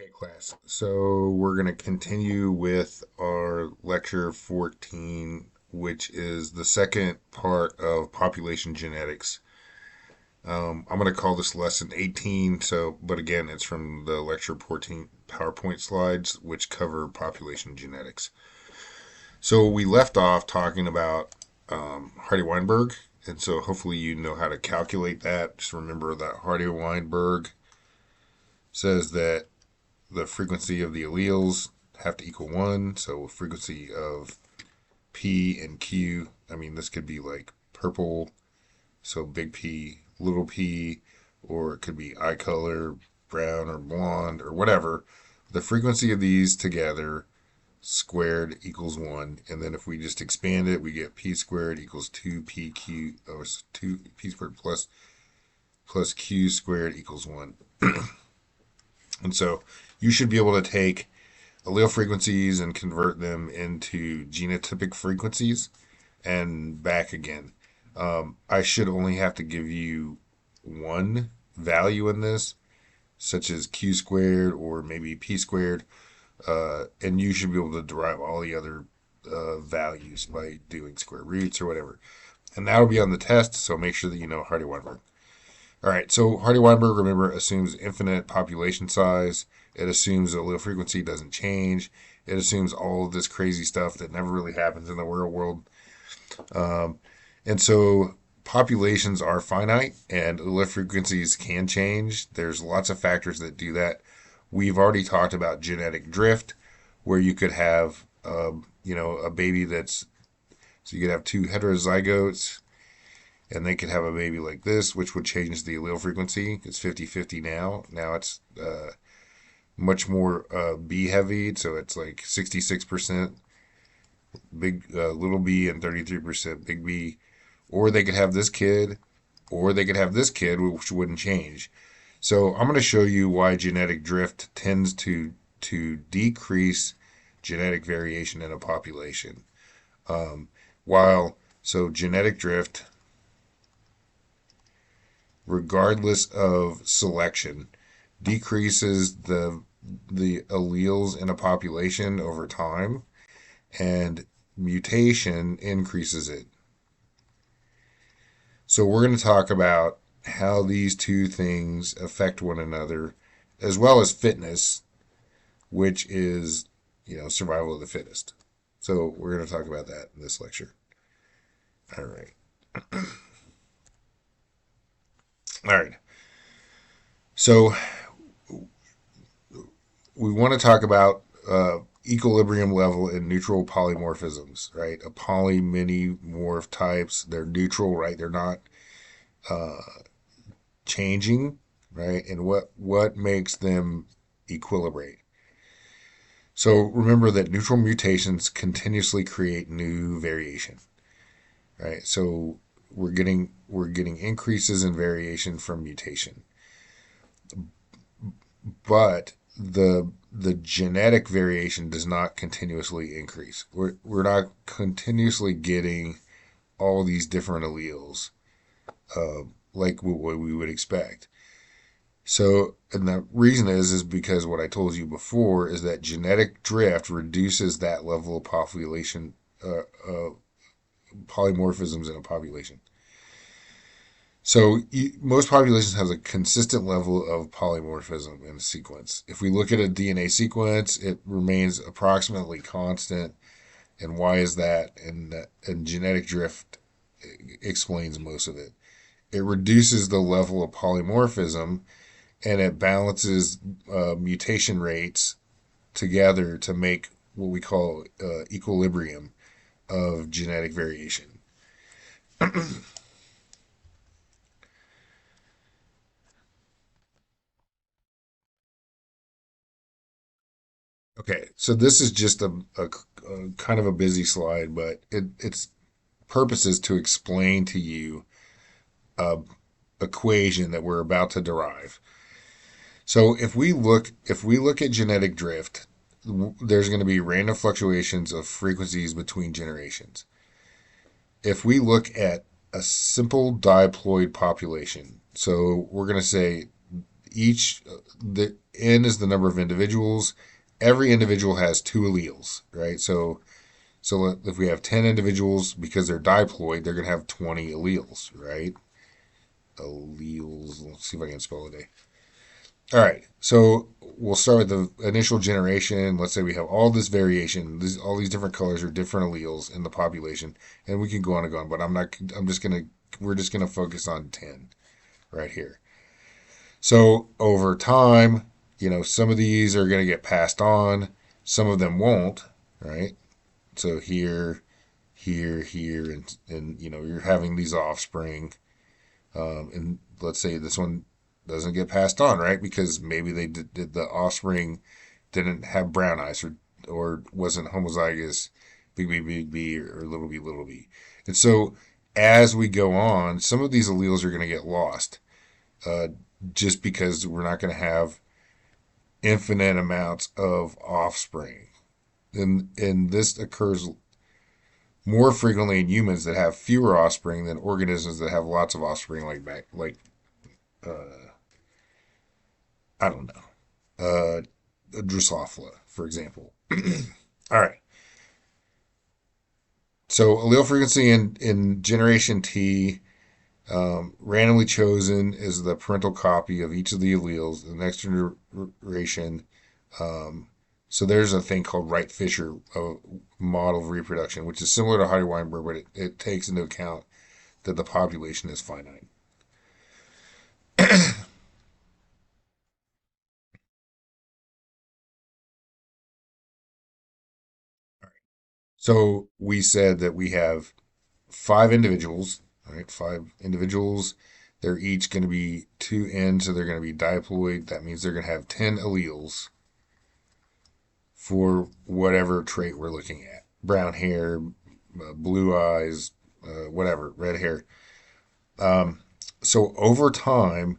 Okay, class. So we're going to continue with our lecture 14, which is the second part of population genetics. I'm going to call this lesson 18. But again, it's from the lecture 14 PowerPoint slides, which cover population genetics. So we left off talking about Hardy-Weinberg, and so hopefully you know how to calculate that. Just remember that Hardy-Weinberg says that the frequency of the alleles have to equal 1. So frequency of P and Q, I mean, this could be like purple, so big P, little p, or it could be eye color, brown or blonde or whatever. The frequency of these together squared equals 1. And then if we just expand it, we get P squared equals 2PQ, or 2P squared plus Q squared equals 1. And so you should be able to take allele frequencies and convert them into genotypic frequencies and back again. I should only have to give you one value in this, such as Q squared or maybe P squared, and you should be able to derive all the other values by doing square roots or whatever. And that'll be on the test, so make sure that you know Hardy-Weinberg. All right, so Hardy-Weinberg, remember, assumes infinite population size. It assumes allele frequency doesn't change. It assumes all of this crazy stuff that never really happens in the real world. And so populations are finite and allele frequencies can change. There's lots of factors that do that. We've already talked about genetic drift, where you could have, a baby so you could have two heterozygotes and they could have a baby like this, which would change the allele frequency. It's 50-50 now. Now it's much more B heavy, so it's like 66% big little b and 33% big B. Or they could have this kid, or they could have this kid, which wouldn't change. So I'm going to show you why genetic drift tends to decrease genetic variation in a population. Genetic drift, regardless of selection, decreases the alleles in a population over time, and mutation increases it. So we're going to talk about how these two things affect one another, as well as fitness, which is, survival of the fittest. So we're going to talk about that in this lecture. All right. All right. So we want to talk about equilibrium level and neutral polymorphisms, right? A poly mini morph types, they're neutral, right? They're not changing, right? And what makes them equilibrate? So remember that neutral mutations continuously create new variation, right? So we're getting increases in variation from mutation, but the genetic variation does not continuously increase. We're not continuously getting all these different alleles like what we would expect. So, and the reason is because what I told you before is that genetic drift reduces that level of population polymorphisms in a population. So most populations have a consistent level of polymorphism in a sequence. If we look at a DNA sequence, it remains approximately constant. And why is that? And genetic drift explains most of it. It reduces the level of polymorphism and it balances mutation rates together to make what we call equilibrium of genetic variation. Okay, so this is just a kind of a busy slide, but its purpose is to explain to you a equation that we're about to derive. So if we look at genetic drift, there's going to be random fluctuations of frequencies between generations. If we look at a simple diploid population, so we're going to say each N is the number of individuals. Every individual has two alleles, right? So if we have 10 individuals, because they're diploid, they're going to have 20 alleles, right? Alleles. Let's see if I can spell it. All right. So we'll start with the initial generation. Let's say we have all this variation. All these different colors are different alleles in the population, and we can go on and go on. But I'm not. I'm just gonna. We're just gonna focus on 10 right here. So over time, some of these are gonna get passed on. Some of them won't, right? So here, here, and you're having these offspring, and let's say this one doesn't get passed on, right? Because maybe did the offspring didn't have brown eyes or wasn't homozygous, big B, big B, or little b. And so as we go on, some of these alleles are going to get lost, uh, just because we're not going to have infinite amounts of offspring. And this occurs more frequently in humans that have fewer offspring than organisms that have lots of offspring, uh, I don't know, Drosophila, for example. All right. So allele frequency in generation T, randomly chosen is the parental copy of each of the alleles. The next generation. Um, so there's a thing called Wright-Fisher model of reproduction, which is similar to Hardy-Weinberg, but it takes into account that the population is finite. So we said that we have five individuals, right? Five individuals. They're each going to be 2N, so they're going to be diploid. That means they're going to have 10 alleles for whatever trait we're looking at. Brown hair, blue eyes, whatever, red hair. Um, so over time,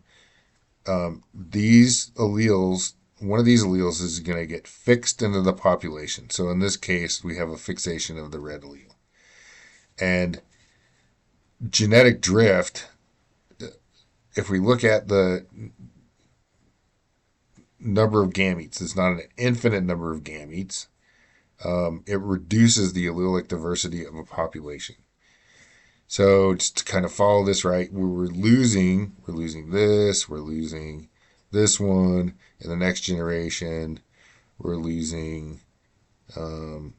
these alleles, one of these alleles is going to get fixed into the population. So in this case, we have a fixation of the red allele. And genetic drift, if we look at the number of gametes, it's not an infinite number of gametes. It reduces the allelic diversity of a population. So just to kind of follow this right, we're losing this, we're losing this one. In the next generation, we're losing um,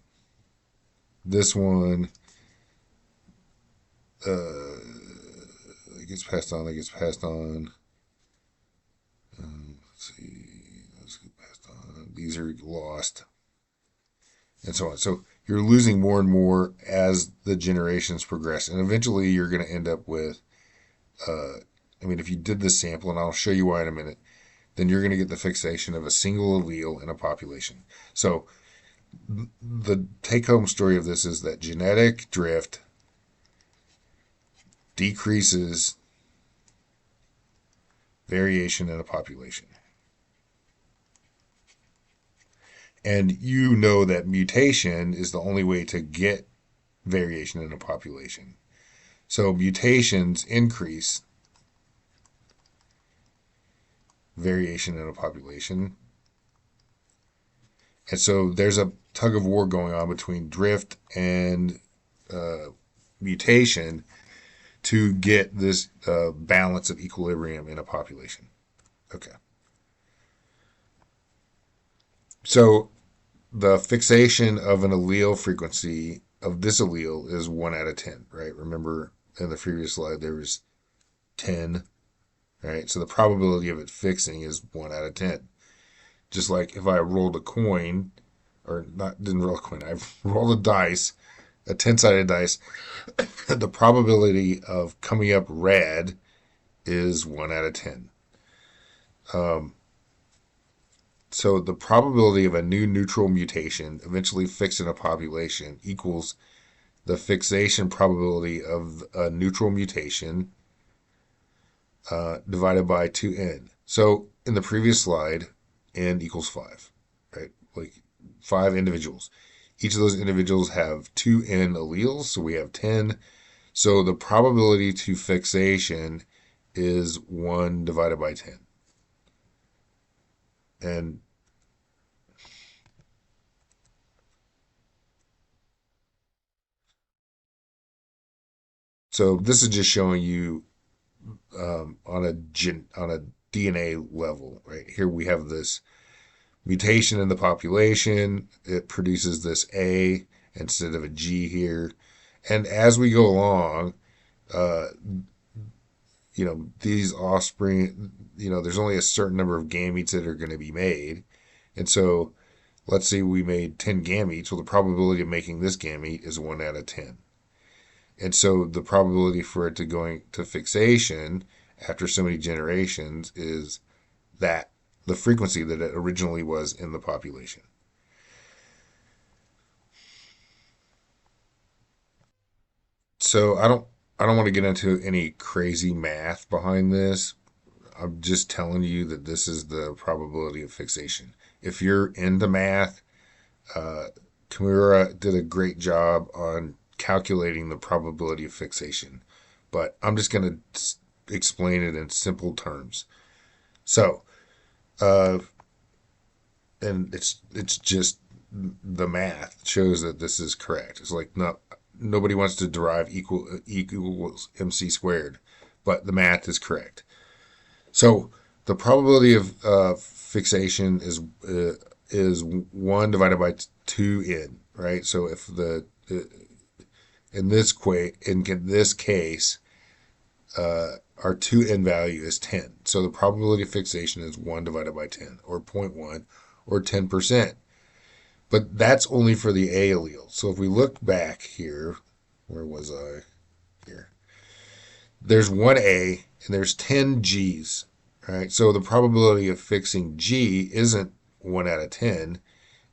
this one. It gets passed on. It gets passed on. Let's see. Let's get passed on. These are lost, and so on. So you're losing more and more as the generations progress, and eventually you're going to end up with. I mean, if you did this sample, and I'll show you why in a minute, then you're going to get the fixation of a single allele in a population. So the take-home story of this is that genetic drift decreases variation in a population. And you know that mutation is the only way to get variation in a population. So mutations increase variation in a population. And so there's a tug of war going on between drift and mutation to get this balance of equilibrium in a population. Okay. So the fixation of an allele frequency of this allele is 1 out of 10, right? Remember in the previous slide there was 10, right? So the probability of it fixing is 1 out of 10. Just like if I rolled a coin, or not, didn't roll a coin, I rolled a dice, a 10-sided dice, the probability of coming up red is 1 out of 10. So the probability of a new neutral mutation eventually fixing a population equals the fixation probability of a neutral mutation divided by 2n. So in the previous slide, n equals 5, right? Like 5 individuals. Each of those individuals have 2n alleles, so we have 10. So the probability to fixation is 1 divided by 10. And so this is just showing you on a DNA level, right? Here we have this mutation in the population. It produces this A instead of a G here. And as we go along, uh, these offspring, there's only a certain number of gametes that are going to be made. And so let's say we made 10 gametes. Well, the probability of making this gamete is 1 out of 10. And so the probability for it to going to fixation after so many generations is that the frequency that it originally was in the population. So I don't want to get into any crazy math behind this. I'm just telling you that this is the probability of fixation. If you're into math, uh, Kimura did a great job on calculating the probability of fixation, but I'm just going to explain it in simple terms. So, uh, and it's just the math shows that this is correct. It's like nobody wants to derive equals mc squared, but the math is correct. So the probability of fixation is 1 divided by 2n, right? So if the in this case, our 2n value is 10. So the probability of fixation is 1 divided by 10, or zero point 0.1, or 10%. But that's only for the A allele. So if we look back here, where was I? Here. There's one A and there's 10 G's, right? So the probability of fixing G isn't 1 out of 10.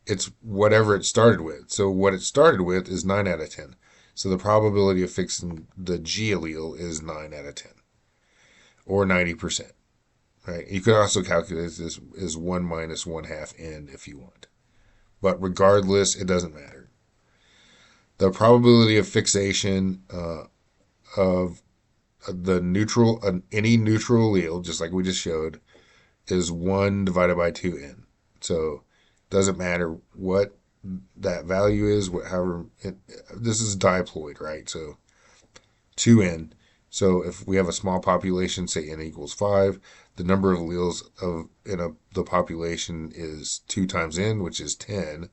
It's whatever it started with. So what it started with is 9 out of 10. So the probability of fixing the G allele is 9 out of 10, or 90%, right? You could also calculate this as 1 minus 1 half n if you want. But regardless, it doesn't matter. The probability of fixation of the neutral, any neutral allele, just like we just showed, is 1 divided by 2n. So it doesn't matter what that value is, however, this is diploid, right? So 2n. So if we have a small population, say n equals 5, the number of alleles the population is 2 times n, which is 10.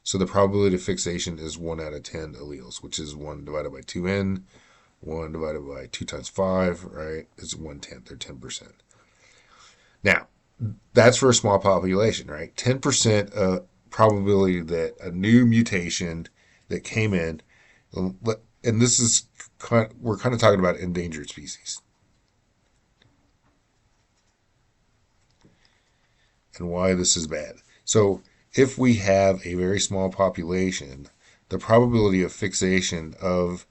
So the probability of fixation is 1 out of 10 alleles, which is 1 divided by 2n. 1 divided by 2 times 5, right, is 1/10, or 10%. Now, that's for a small population, right? 10% probability that a new mutation that came in, and this is, we're kind of talking about endangered species and why this is bad. So, if we have a very small population, the probability of fixation of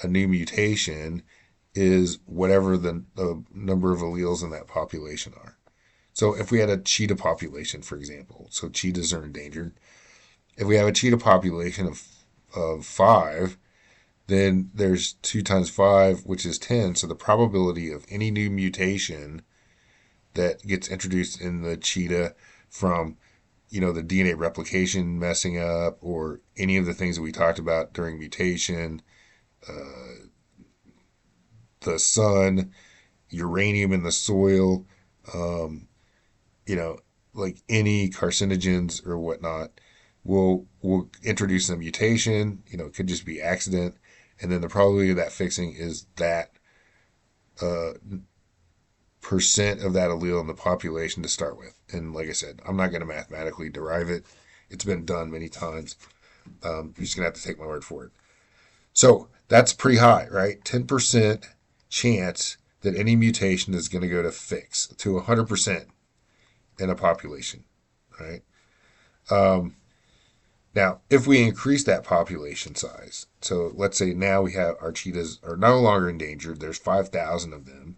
a new mutation is whatever the number of alleles in that population are. So if we had a cheetah population, for example, so cheetahs are endangered. If we have a cheetah population of 5, then there's 2 times 5, which is 10. So the probability of any new mutation that gets introduced in the cheetah from the DNA replication messing up, or any of the things that we talked about during mutation, the sun, uranium in the soil, um, you know, like any carcinogens or whatnot, will introduce a mutation. It could just be accident, and then the probability of that fixing is that uh, percent of that allele in the population to start with. And like I said, I'm not going to mathematically derive it. It's been done many times. You're just going to have to take my word for it. So that's pretty high, right? 10% chance that any mutation is going to go to fix to 100% in a population, right? Um, Now, if we increase that population size, so let's say now we have our cheetahs are no longer endangered, there's 5,000 of them.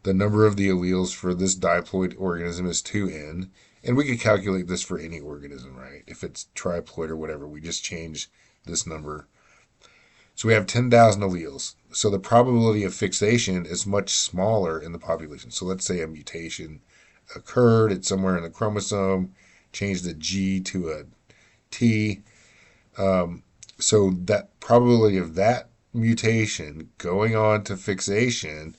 The number of the alleles for this diploid organism is 2n, and we could calculate this for any organism, right? If it's triploid or whatever, we just change this number. So we have 10,000 alleles. So the probability of fixation is much smaller in the population. So let's say a mutation occurred. It's somewhere in the chromosome. Change the G to a T. So that probability of that mutation going on to fixation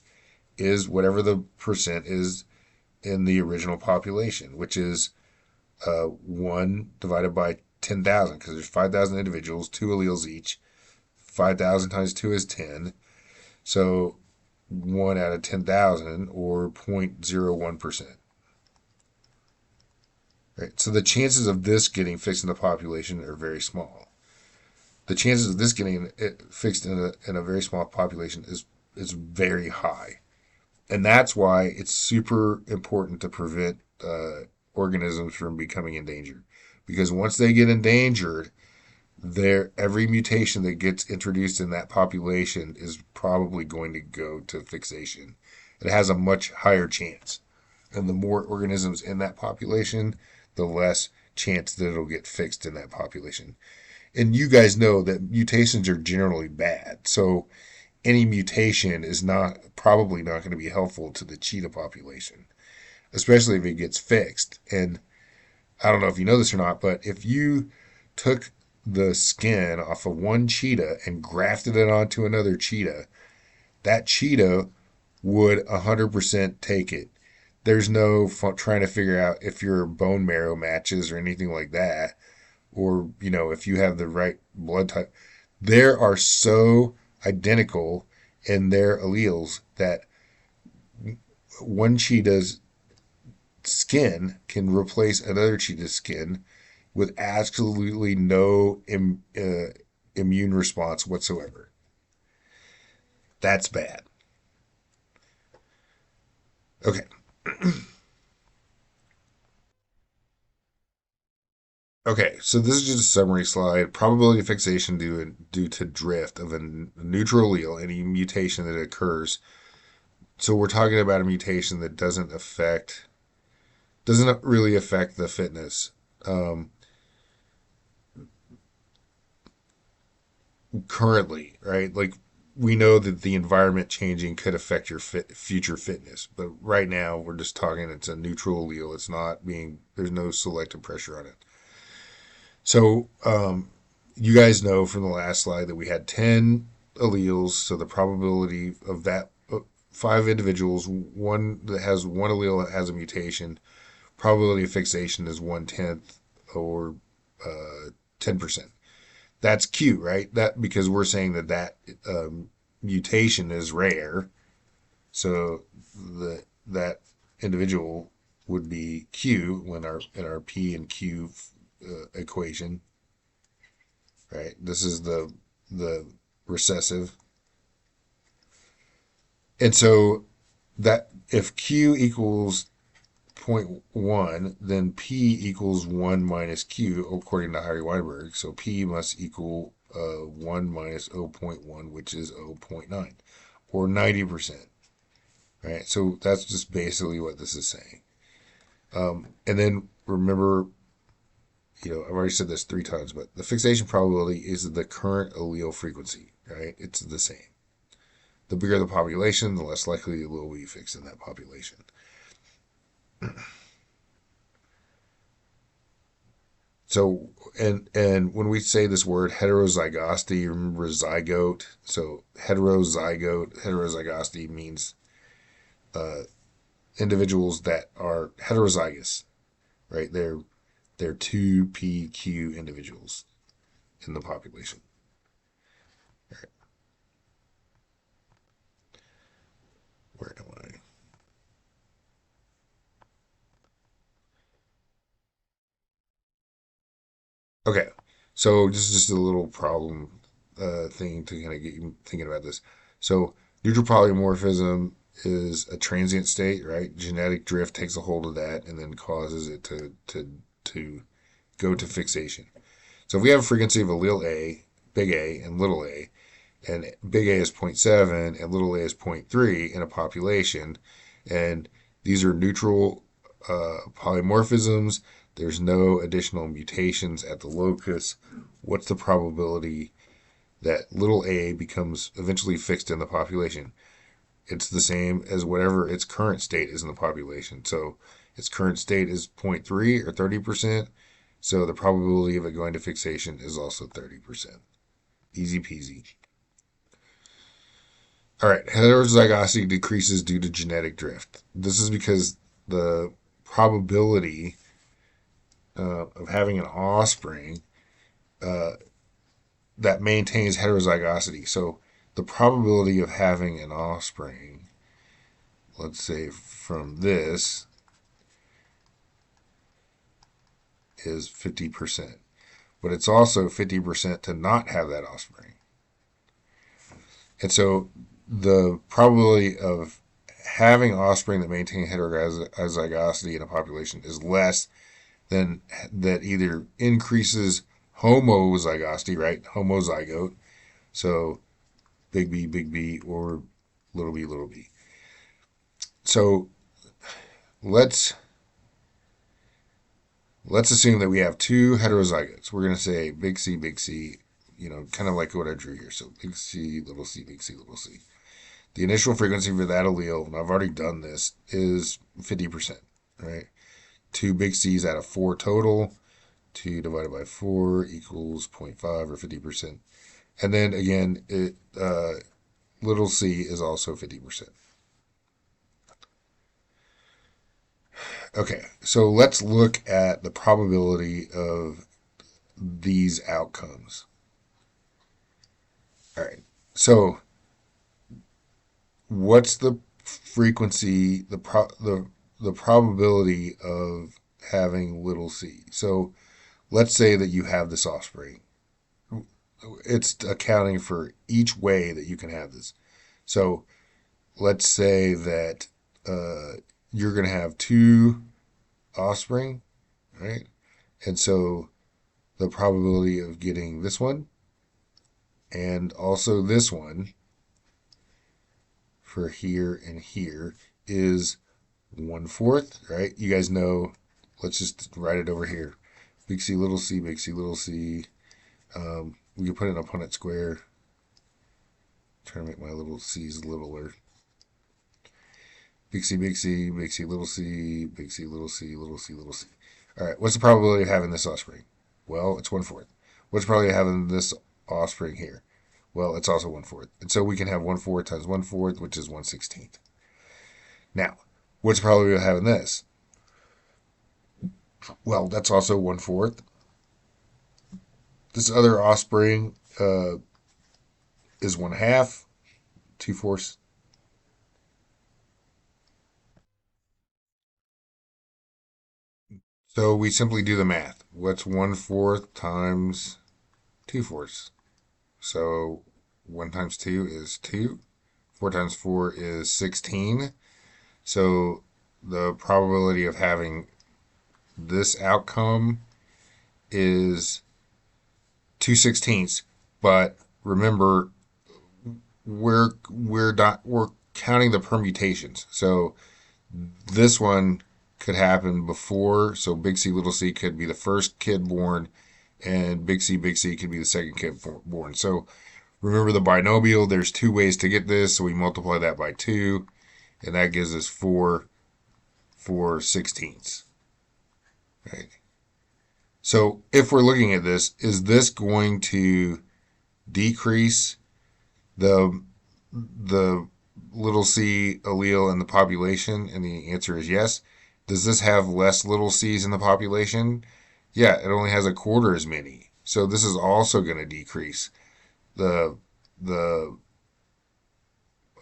is whatever the percent is in the original population, which is 1 divided by 10,000, because there's 5,000 individuals, two alleles each. 5,000 times 2 is 10. So 1 out of 10,000, or 0.01%. Right? So the chances of this getting fixed in the population are very small. The chances of this getting fixed in a very small population is very high. And that's why it's super important to prevent organisms from becoming endangered. Because once they get endangered, every mutation that gets introduced in that population is probably going to go to fixation. It has a much higher chance. And the more organisms in that population, the less chance that it'll get fixed in that population. And you guys know that mutations are generally bad. So any mutation is not probably not going to be helpful to the cheetah population, especially if it gets fixed. And I don't know if you know this or not, but if you took the skin off of one cheetah and grafted it onto another cheetah, that cheetah would 100% take it. There's no trying to figure out if your bone marrow matches or anything like that, or if you have the right blood type. They are so identical in their alleles that one cheetah's skin can replace another cheetah's skin with absolutely no immune response whatsoever. That's bad. Okay. Okay, so this is just a summary slide. Probability of fixation due to drift of a neutral allele, any mutation that occurs. So we're talking about a mutation that doesn't really affect the fitness. Um, Currently, right? Like, we know that the environment changing could affect your future fitness, but right now we're just talking it's a neutral allele. It's not being there's no selective pressure on it. So you guys know from the last slide that we had 10 alleles, so the probability of that five individuals, one that has one allele that has a mutation, probability of fixation is 1/10, or 10%. That's cute, right? That because we're saying that mutation is rare, so that individual would be Q when in our P and Q equation, right? This is the recessive, and so that if Q equals zero point 0.1, then P equals 1 minus Q, according to Harry-Weinberg. So P must equal 1 minus 0.1, which is 0.9, or 90%. Right? So that's just basically what this is saying. And then remember, I've already said this 3 times, but the fixation probability is the current allele frequency, right? It's the same. The bigger the population, the less likely the allele will be fixed in that population. So, and when we say this word heterozygosity, remember zygote. So heterozygosity means uh, individuals that are heterozygous, right? They're two PQ individuals in the population. All right, where am I? Okay, so this is just a little problem thing to kind of get you thinking about this. So neutral polymorphism is a transient state, right? Genetic drift takes a hold of that and then causes it to go to fixation. So if we have a frequency of allele A, big A, and little a, and big A is 0.7 and little a is 0.3 in a population, and these are neutral polymorphisms, there's no additional mutations at the locus, what's the probability that little a becomes eventually fixed in the population? It's the same as whatever its current state is in the population. So Its current state is 0.3 or 30%. So the probability of it going to fixation is also 30%. Easy peasy. All right, heterozygosity decreases due to genetic drift. This is because the probability of having an offspring uh, that maintains heterozygosity. So the probability of having an offspring, let's say from this, is 50%. But it's also 50% to not have that offspring. And so the probability of having offspring that maintain heterozygosity in a population is less than that either increases homozygosity, right? Homozygote. So big B, or little b. So let's assume that we have two heterozygotes. We're going to say big C, kind of like what I drew here. So big C, little c, big C, little c. The initial frequency for that allele, and I've already done this, is 50%, right? Two big C's out of four total. 2 divided by 4 equals 0.5 or 50%. And then again, little c is also 50%. Okay, so let's look at the probability of these outcomes. All right, so what's the frequency, the probability of having little c? So let's say that you have this offspring. It's accounting for each way that you can have this. So let's say that you're going to have two offspring, right? And so the probability of getting this one and also this one for here and here is 1/4, right? You guys know, let's just write it over here. Big C, little c, big C, little c. We can put it in a Punnett square. Trying to make my little c's littler. Big C, big C, big C, little c, big C, little c, little c, little c. All right, what's the probability of having this offspring? Well, it's 1/4. What's the probability of having this offspring here? Well, it's also 1/4. And so we can have 1/4 times 1/4, which is 1/16. Now, what's the probability of having this? Well, that's also 1/4. This other offspring is 1/2, 2/4. So we simply do the math. What's 1/4 times 2/4? So 1 times 2 is 2. 4 times 4 is 16. So the probability of having this outcome is 2/16. But remember, we're counting the permutations. So this one could happen before. So big C, little c could be the first kid born, and big C could be the second kid born. So remember the binomial, there's two ways to get this. So we multiply that by 2, and that gives us 4/16. Right? So if we're looking at this, is this going to decrease the little c allele in the population? And the answer is yes. Does this have less little c's in the population? Yeah, it only has a quarter as many. So this is also going to decrease the the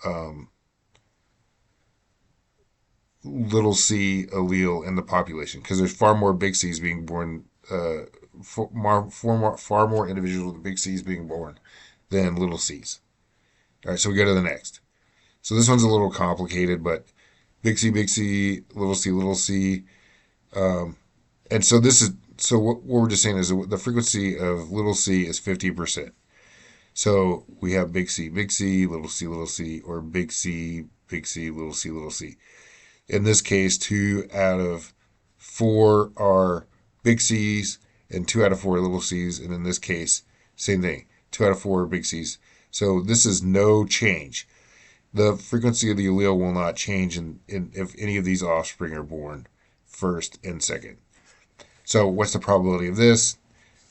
um, little c allele in the population because there's far more big C's being born, far more individuals with big C's being born than little c's. All right, so we go to the next. So this one's a little complicated, but big C, little c, little c. And so this is, so what we're just saying is the frequency of little c is 50%. So we have big C, little c, or big C, little c, little c. In this case, 2 out of 4 are big C's and 2 out of 4 are little c's. And in this case, same thing, 2 out of 4 are big C's. So this is no change. The frequency of the allele will not change if any of these offspring are born first and second. So what's the probability of this?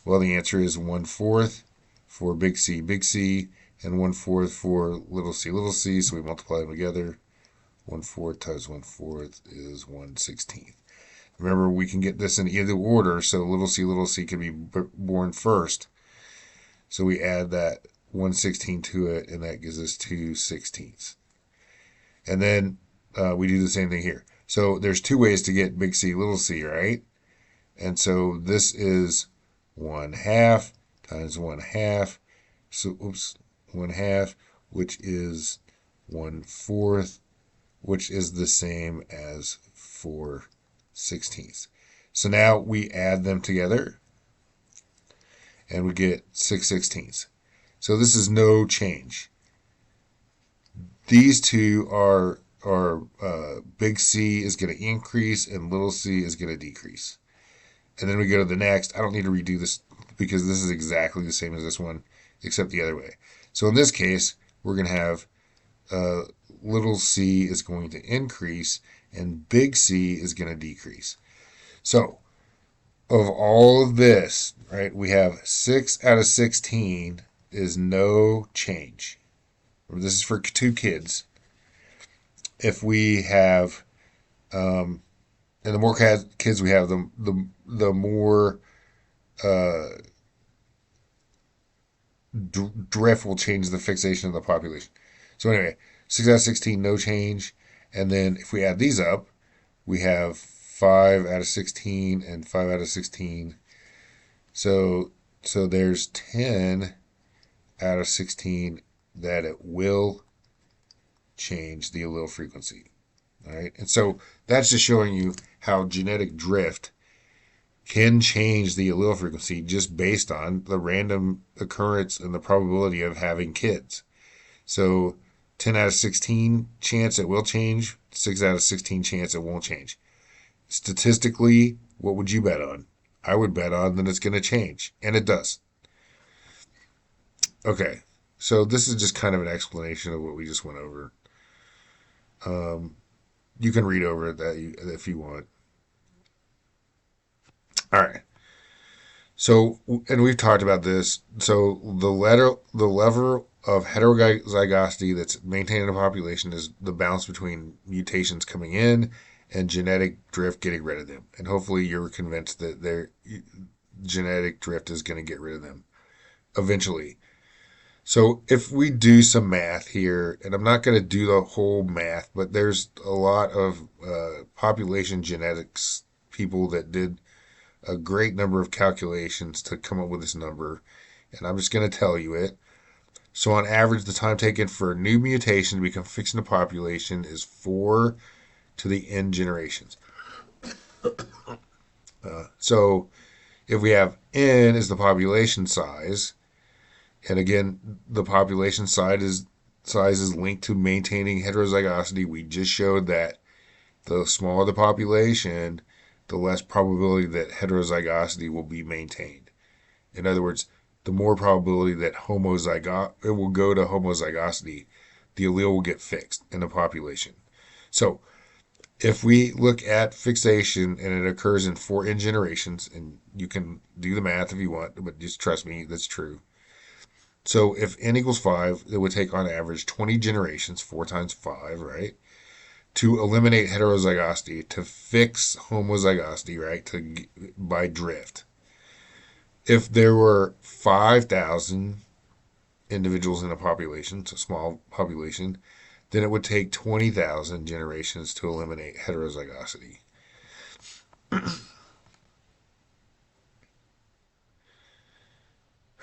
Well, the answer is 1/4 for big C, and 1/4 for little c. So we multiply them together. 1/4 times 1/4 is 1/16. Remember, we can get this in either order, so little c can be born first. So we add that 1/16 to it, and that gives us 2/16. And then we do the same thing here. So there's two ways to get big C, little c, right? And so this is 1/2 times 1/2. So, 1/2, which is 1/4, which is the same as 4/16. So now we add them together and we get 6/16. So this is no change. These two are big C is going to increase and little c is going to decrease. And then we go to the next. I don't need to redo this because this is exactly the same as this one, except the other way. So in this case, we're going to have little c is going to increase and big C is going to decrease. So of all of this, right, we have 6 out of 16 is no change. This is for two kids. If we have, and the more kids we have, the more drift will change the fixation of the population. So anyway, 6 out of 16, no change. And then if we add these up, we have 5 out of 16 and 5 out of 16. So there's 10 out of 16 that it will change the allele frequency. All right. And so that's just showing you how genetic drift can change the allele frequency just based on the random occurrence and the probability of having kids. So 10 out of 16 chance it will change, 6 out of 16 chance it won't change. Statistically, what would you bet on? I would bet on that it's going to change, and it does. Okay, so this is just kind of an explanation of what we just went over. You can read over it if you want. All right. So, and we've talked about this. So the level of heterozygosity that's maintained in a population is the balance between mutations coming in and genetic drift getting rid of them. And hopefully you're convinced that their genetic drift is going to get rid of them eventually. So if we do some math here, and I'm not going to do the whole math, but there's a lot of population genetics people that did a great number of calculations to come up with this number, and I'm just going to tell you it. So on average, the time taken for a new mutation to become fixed in a population is 4 to the n generations. So if we have n is the population size, and again, the population size is linked to maintaining heterozygosity. We just showed that the smaller the population, the less probability that heterozygosity will be maintained. In other words, the more probability that it will go to homozygosity, the allele will get fixed in the population. So if we look at fixation and it occurs in 4 n generations, and you can do the math if you want, but just trust me, that's true. So if n equals 5, it would take on average 20 generations, 4 times 5, right? To eliminate heterozygosity, to fix homozygosity, right? By drift. If there were 5,000 individuals in a population, it's a small population, then it would take 20,000 generations to eliminate heterozygosity.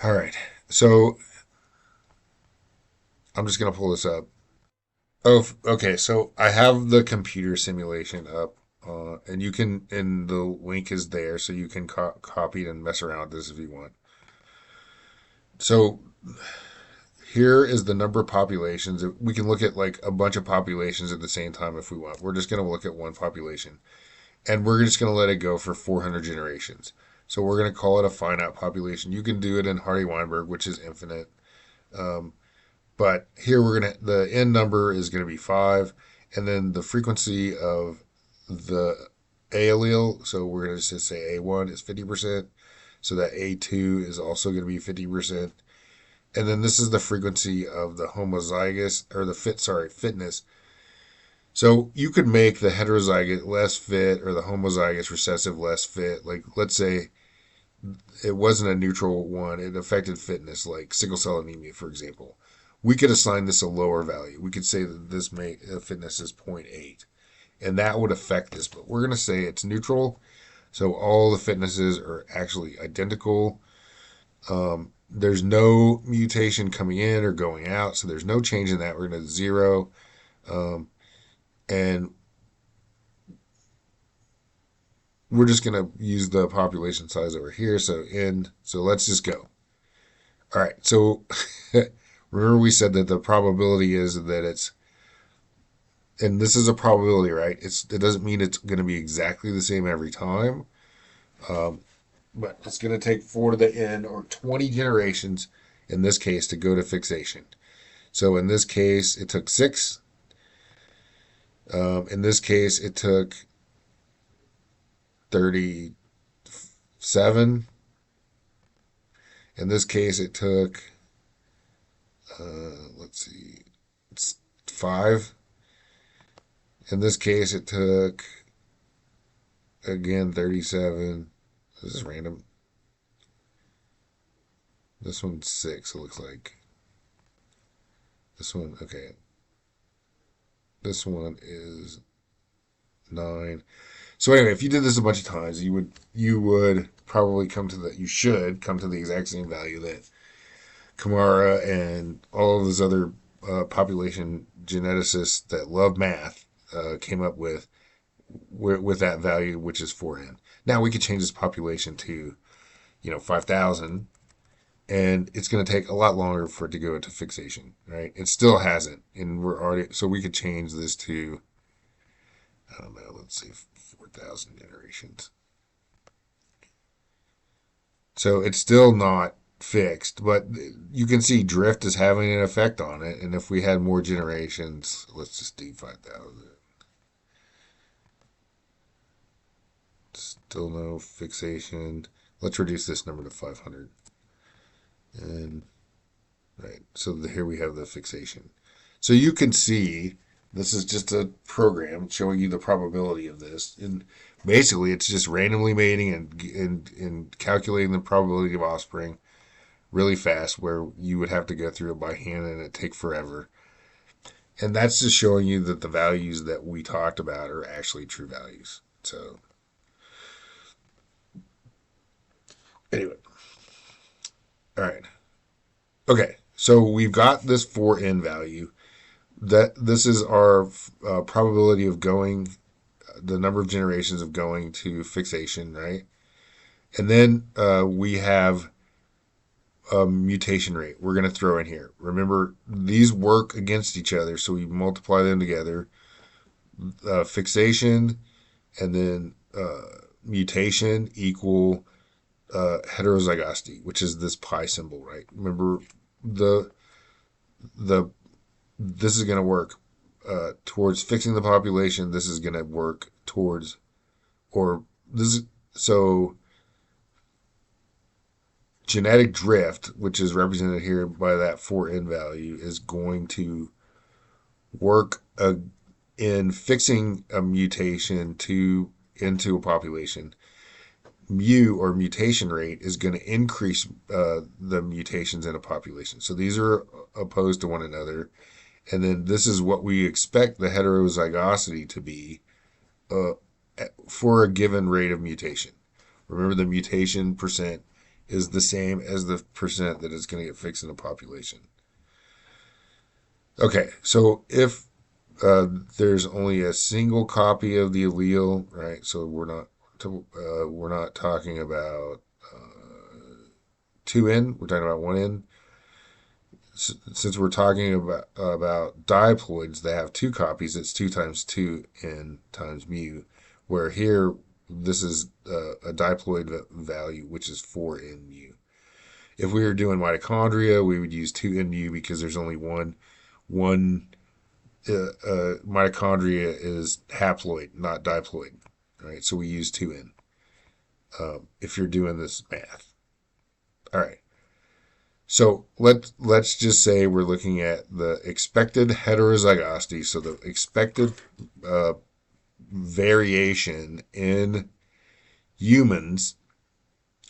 All right, so I'm just going to pull this up. Oh, okay. So I have the computer simulation up, and the link is there, so you can copy it and mess around with this if you want. So here is the number of populations. We can look at like a bunch of populations at the same time if we want. We're just going to look at one population, and we're just going to let it go for 400 generations. So we're going to call it a finite population. You can do it in Hardy-Weinberg, which is infinite. But here the n number is going to be 5, and then the frequency of the A allele, so we're going to just say A1 is 50%. So that A2 is also going to be 50%. And then this is the frequency of the homozygous, or the fitness. So you could make the heterozygous less fit or the homozygous recessive less fit. Like, let's say it wasn't a neutral one, it affected fitness, like sickle cell anemia, for example. We could assign this a lower value. We could say that this fitness is zero point 0.8, and that would affect this. But we're going to say it's neutral, so all the fitnesses are actually identical. There's no mutation coming in or going out, so there's no change in that. We're going to zero, um, and we're just going to use the population size over here. So end. So let's just go. All right. So remember we said that the probability is that it's, and this is a probability, right? It doesn't mean it's going to be exactly the same every time, um, but it's going to take 4 to the n or 20 generations in this case to go to fixation. So in this case, it took 6. In this case, it took 37. In this case, it took, let's see, it's 5. In this case, it took, again, 37. This is random. This one's 6, it looks like. This one, okay. This one is 9. So anyway, if you did this a bunch of times, you would probably you should come to the exact same value that Kamara and all of those other population geneticists that love math came up with that value, which is 4n. Now we could change this population to 5,000, and it's going to take a lot longer for it to go into fixation, right? It still hasn't, and we're already, so we could change this to, I don't know, let's say 4,000 generations. So it's still not fixed, but you can see drift is having an effect on it. And if we had more generations, let's just do 5,000. Still no fixation. Let's reduce this number to 500. And right, so here we have the fixation. So you can see this is just a program showing you the probability of this. And basically, it's just randomly mating and calculating the probability of offspring really fast, where you would have to go through it by hand and it'd take forever. And that's just showing you that the values that we talked about are actually true values. So anyway, all right. Okay, so we've got this 4n value. This is our probability of going, the number of generations of going to fixation, right? And then we have a mutation rate we're going to throw in here. Remember, these work against each other, so we multiply them together. Fixation and then mutation equal heterozygosity, which is this pi symbol, right? Remember, the the this is going to work towards fixing the population. This is going to work towards, or this is, so genetic drift, which is represented here by that 4n value, is going to work in fixing a mutation into a population. Mu, or mutation rate, is going to increase the mutations in a population. So these are opposed to one another. And then this is what we expect the heterozygosity to be uh, for a given rate of mutation. Remember, the mutation percent is the same as the percent that is going to get fixed in a population. Okay, so if there's only a single copy of the allele, right? So we're not talking about 2n, we're talking about 1n. Since we're talking about diploids that have 2 copies, it's 2 times 2n times mu, where here this is a diploid value, which is 4n mu. If we were doing mitochondria, we would use 2n mu because there's only one mitochondria is haploid, not diploid. right? So we use 2n if you're doing this math. All right. So let's just say we're looking at the expected heterozygosity, so the expected uh, variation in humans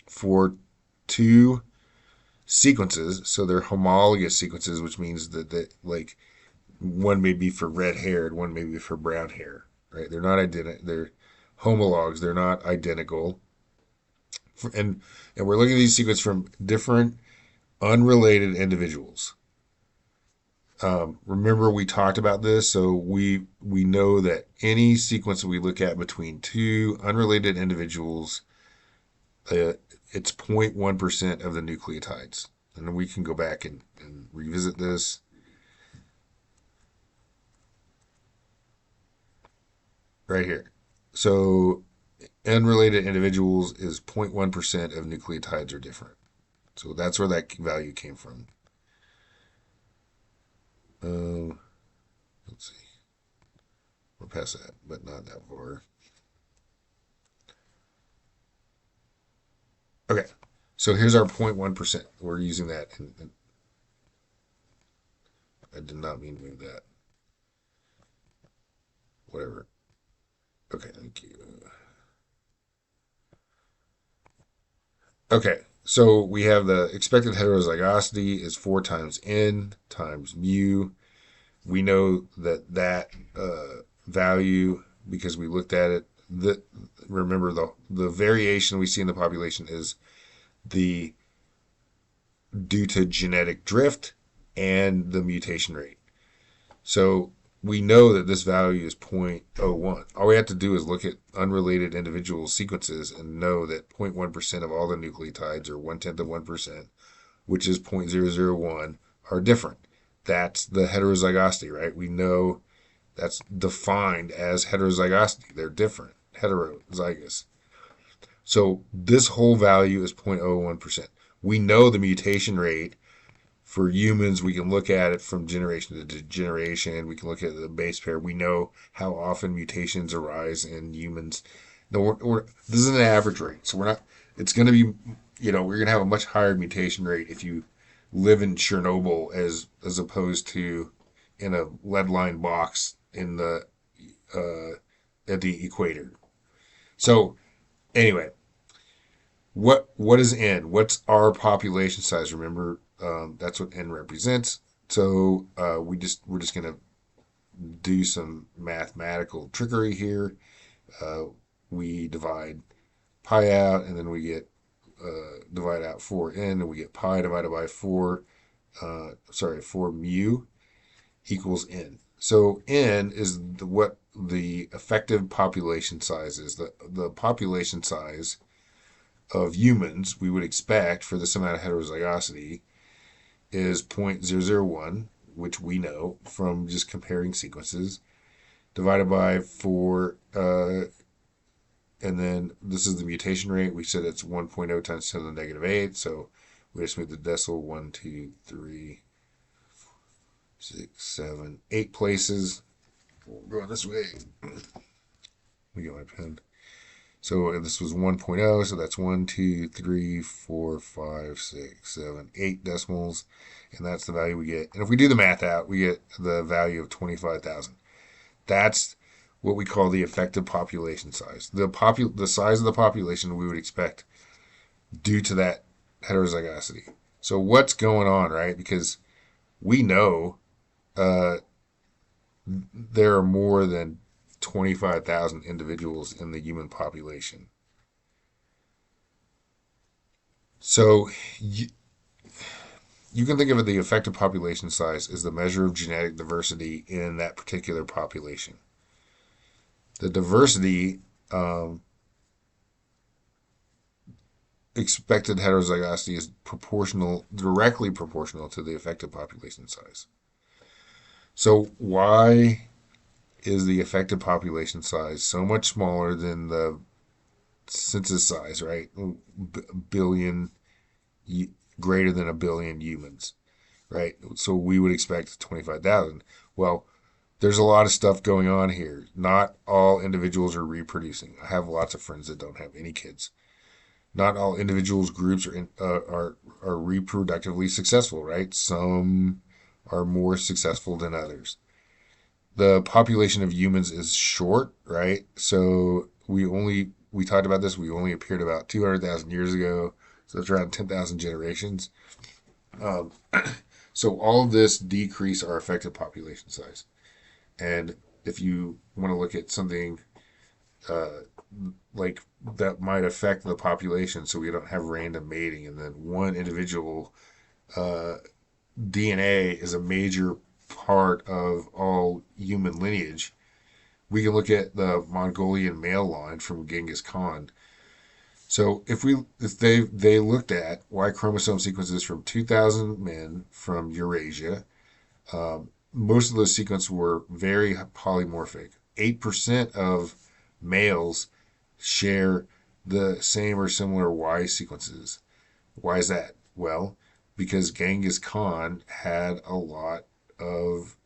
for two sequences. So they're homologous sequences, which means that like one may be for red haired, one may be for brown hair, right? They're not identical. They're homologs. They're not identical. And we're looking at these sequences from different unrelated individuals. Remember we talked about this, so we know that any sequence that we look at between two unrelated individuals, uh, it's 0.1% of the nucleotides. And then we can go back and revisit this. Right here. So unrelated individuals is 0.1% of nucleotides are different. So that's where that value came from. Um, let's see. We're past that, but not that far. Okay. So here's our 0.1%. We're using that. And I did not mean to move that. Whatever. Okay, thank you. Okay, so we have the expected heterozygosity is 4 times n times mu. We know that value, because we looked at it, that remember the variation we see in the population is the due to genetic drift and the mutation rate. So we know that this value is 0.01. All we have to do is look at unrelated individual sequences and know that 0.1% of all the nucleotides, or 1/10 of 1%, which is 0.001, are different. That's the heterozygosity, right? We know that's defined as heterozygosity. They're different, heterozygous. So this whole value is 0.01%. We know the mutation rate for humans. We can look at it from generation to generation. We can look at the base pair. We know how often mutations arise in humans. No, this is an average rate, so we're not. It's going to be, we're going to have a much higher mutation rate if you live in Chernobyl as opposed to in a lead line box in the at the equator. So anyway, what is n? What's our population size? Remember, that's what n represents. So we're just gonna do some mathematical trickery here. Uh, we divide pi out, and then we get divide out 4n, and we get pi divided by 4 mu equals n. So n is what the effective population size is. The population size of humans we would expect for this amount of heterozygosity is 0.001, which we know from just comparing sequences, divided by 4, and then this is the mutation rate. We said it's 1.0 times 10 to the negative 8, so we just move the decimal 1, 2, 3, 6, 7, 8 places. We're going this way. Let me get my pen. So this was 1.0, so that's 1, 2, 3, 4, 5, 6, 7, 8 decimals, and that's the value we get. And if we do the math out, we get the value of 25,000. That's what we call the effective population size. The size of the population we would expect due to that heterozygosity. So what's going on, right? Because we know there are more than 25,000 individuals in the human population. So you can think of it, the effective population size as the measure of genetic diversity in that particular population. The diversity expected heterozygosity is directly proportional to the effective population size. So why is the effective population size so much smaller than the census size, right? Billion, greater than a billion humans, right? So we would expect 25,000. Well, there's a lot of stuff going on here. Not all individuals are reproducing. I have lots of friends that don't have any kids. Not all individuals groups are reproductively successful, right? Some are more successful than others. The population of humans is short, right? So we talked about this. We only appeared about 200,000 years ago, so it's around 10,000 generations. Um, so all of this decrease our effective population size. And if you want to look at something uh, like that might affect the population, so we don't have random mating, and then one individual uh, DNA is a major part of all human lineage. We can look at the Mongolian male line from Genghis Khan. So if they looked at Y chromosome sequences from 2,000 men from Eurasia, most of those sequences were very polymorphic. 8% of males share the same or similar Y sequences. Why is that? Well, because Genghis Khan had a lot of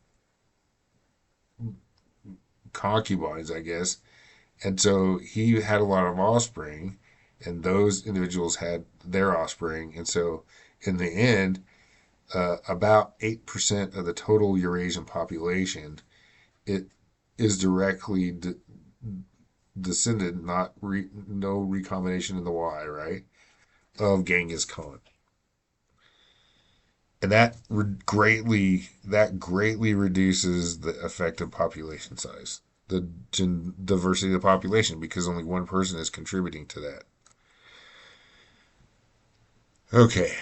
concubines, I guess, and so he had a lot of offspring, and those individuals had their offspring, and so in the end, about 8% of the total Eurasian population it is directly descended, not no recombination in the Y, right, of Genghis Khan, and that greatly reduces the effective population size, the diversity of the population, because only one person is contributing to that. Okay,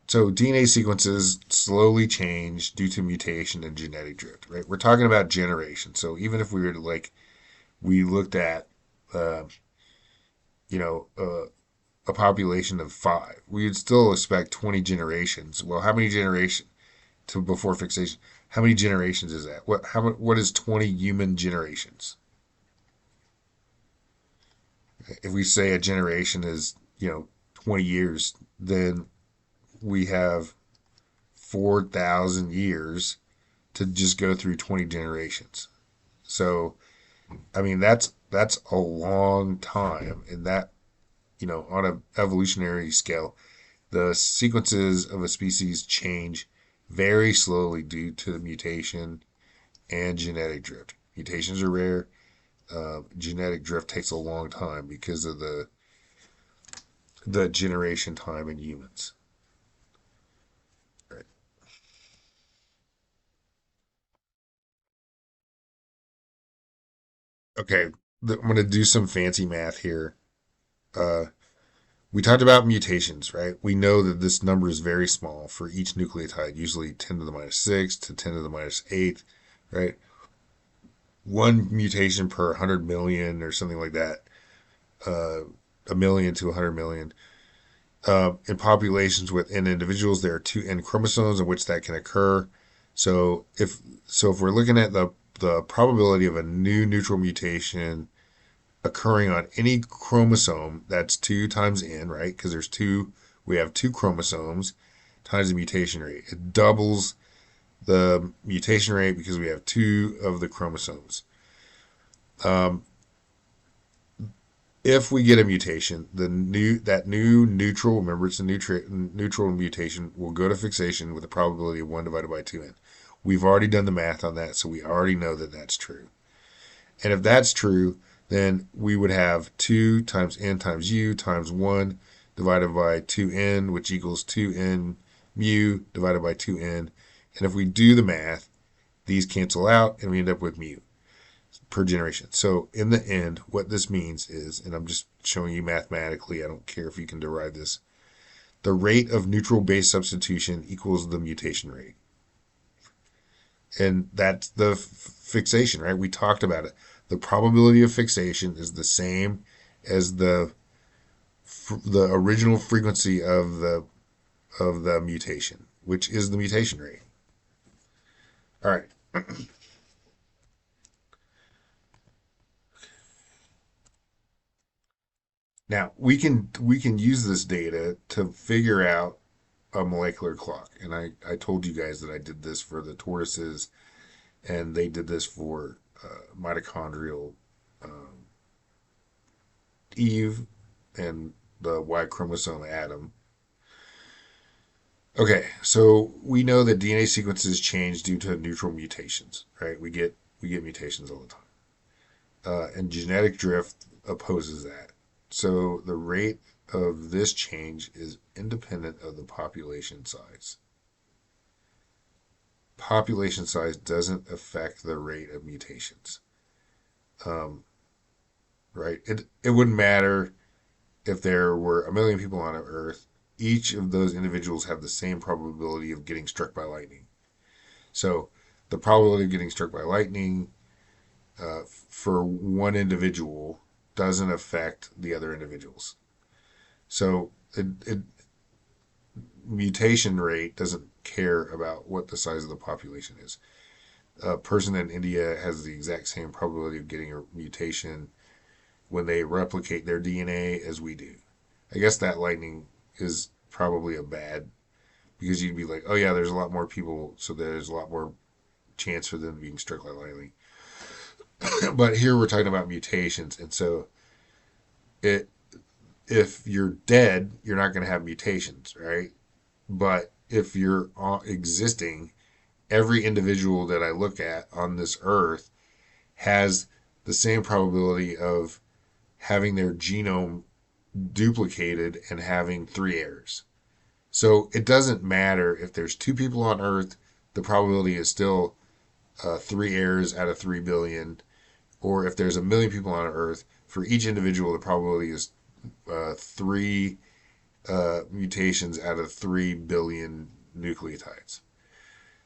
so DNA sequences slowly change due to mutation and genetic drift, right? We're talking about generations. So even if we were to we looked at, uh, you know, a population of five, we would still expect 20 generations. Well, how many generations to before fixation? How many generations is that? What is 20 human generations? If we say a generation is, 20 years, then we have 4,000 years to just go through 20 generations. So, I mean, that's a long time, and that, on an evolutionary scale, the sequences of a species change very slowly due to mutation and genetic drift. Mutations are rare. Genetic drift takes a long time because of the generation time in humans. Right. Okay, I'm going to do some fancy math here. Uh, we talked about mutations, right? We know that this number is very small for each nucleotide, usually 10 to the minus 6 to 10 to the minus 8, right? One mutation per 100 million or something like that, uh, a million to 100 million. In populations within individuals, there are two N chromosomes in which that can occur. So if we're looking at the probability of a new neutral mutation occurring on any chromosome, that's two times N, right? Because we have two chromosomes times the mutation rate. It doubles the mutation rate because we have two of the chromosomes. Um, if we get a mutation, that new neutral, remember it's a neutral mutation, will go to fixation with a probability of 1 divided by 2n. We've already done the math on that, so we already know that that's true. And if that's true, then we would have 2 times n times u times 1 divided by 2n, which equals 2n mu divided by 2n. And if we do the math, these cancel out and we end up with mu per generation. So in the end, what this means is, and I'm just showing you mathematically, I don't care if you can derive this, the rate of neutral base substitution equals the mutation rate. And that's the fixation, right? We talked about it. The probability of fixation is the same as the original frequency of the mutation, which is the mutation rate. All right. Now we can use this data to figure out a molecular clock. And I told you guys that I did this for the tortoises, and they did this for mitochondrial Eve and the Y chromosome Adam. Okay, so we know that DNA sequences change due to neutral mutations, right? We get mutations all the time, and genetic drift opposes that. So the rate of this change is independent of the population size. Population size doesn't affect the rate of mutations, um, right? It wouldn't matter if there were a million people on Earth. Each of those individuals have the same probability of getting struck by lightning. So the probability of getting struck by lightning for one individual doesn't affect the other individuals. So mutation rate doesn't care about what the size of the population is. A person in India has the exact same probability of getting a mutation when they replicate their DNA as we do. I guess that lightning is probably a bad, because you'd be like, oh yeah, there's a lot more people, so there's a lot more chance for them being struck by lightning. But here we're talking about mutations, and so it if you're dead, you're not going to have mutations, right? But if you're existing, every individual that I look at on this earth has the same probability of having their genome duplicated and having three errors. So it doesn't matter if there's two people on earth, the probability is still three errors out of 3 billion. Or if there's a million people on earth, for each individual, the probability is three mutations out of 3 billion nucleotides.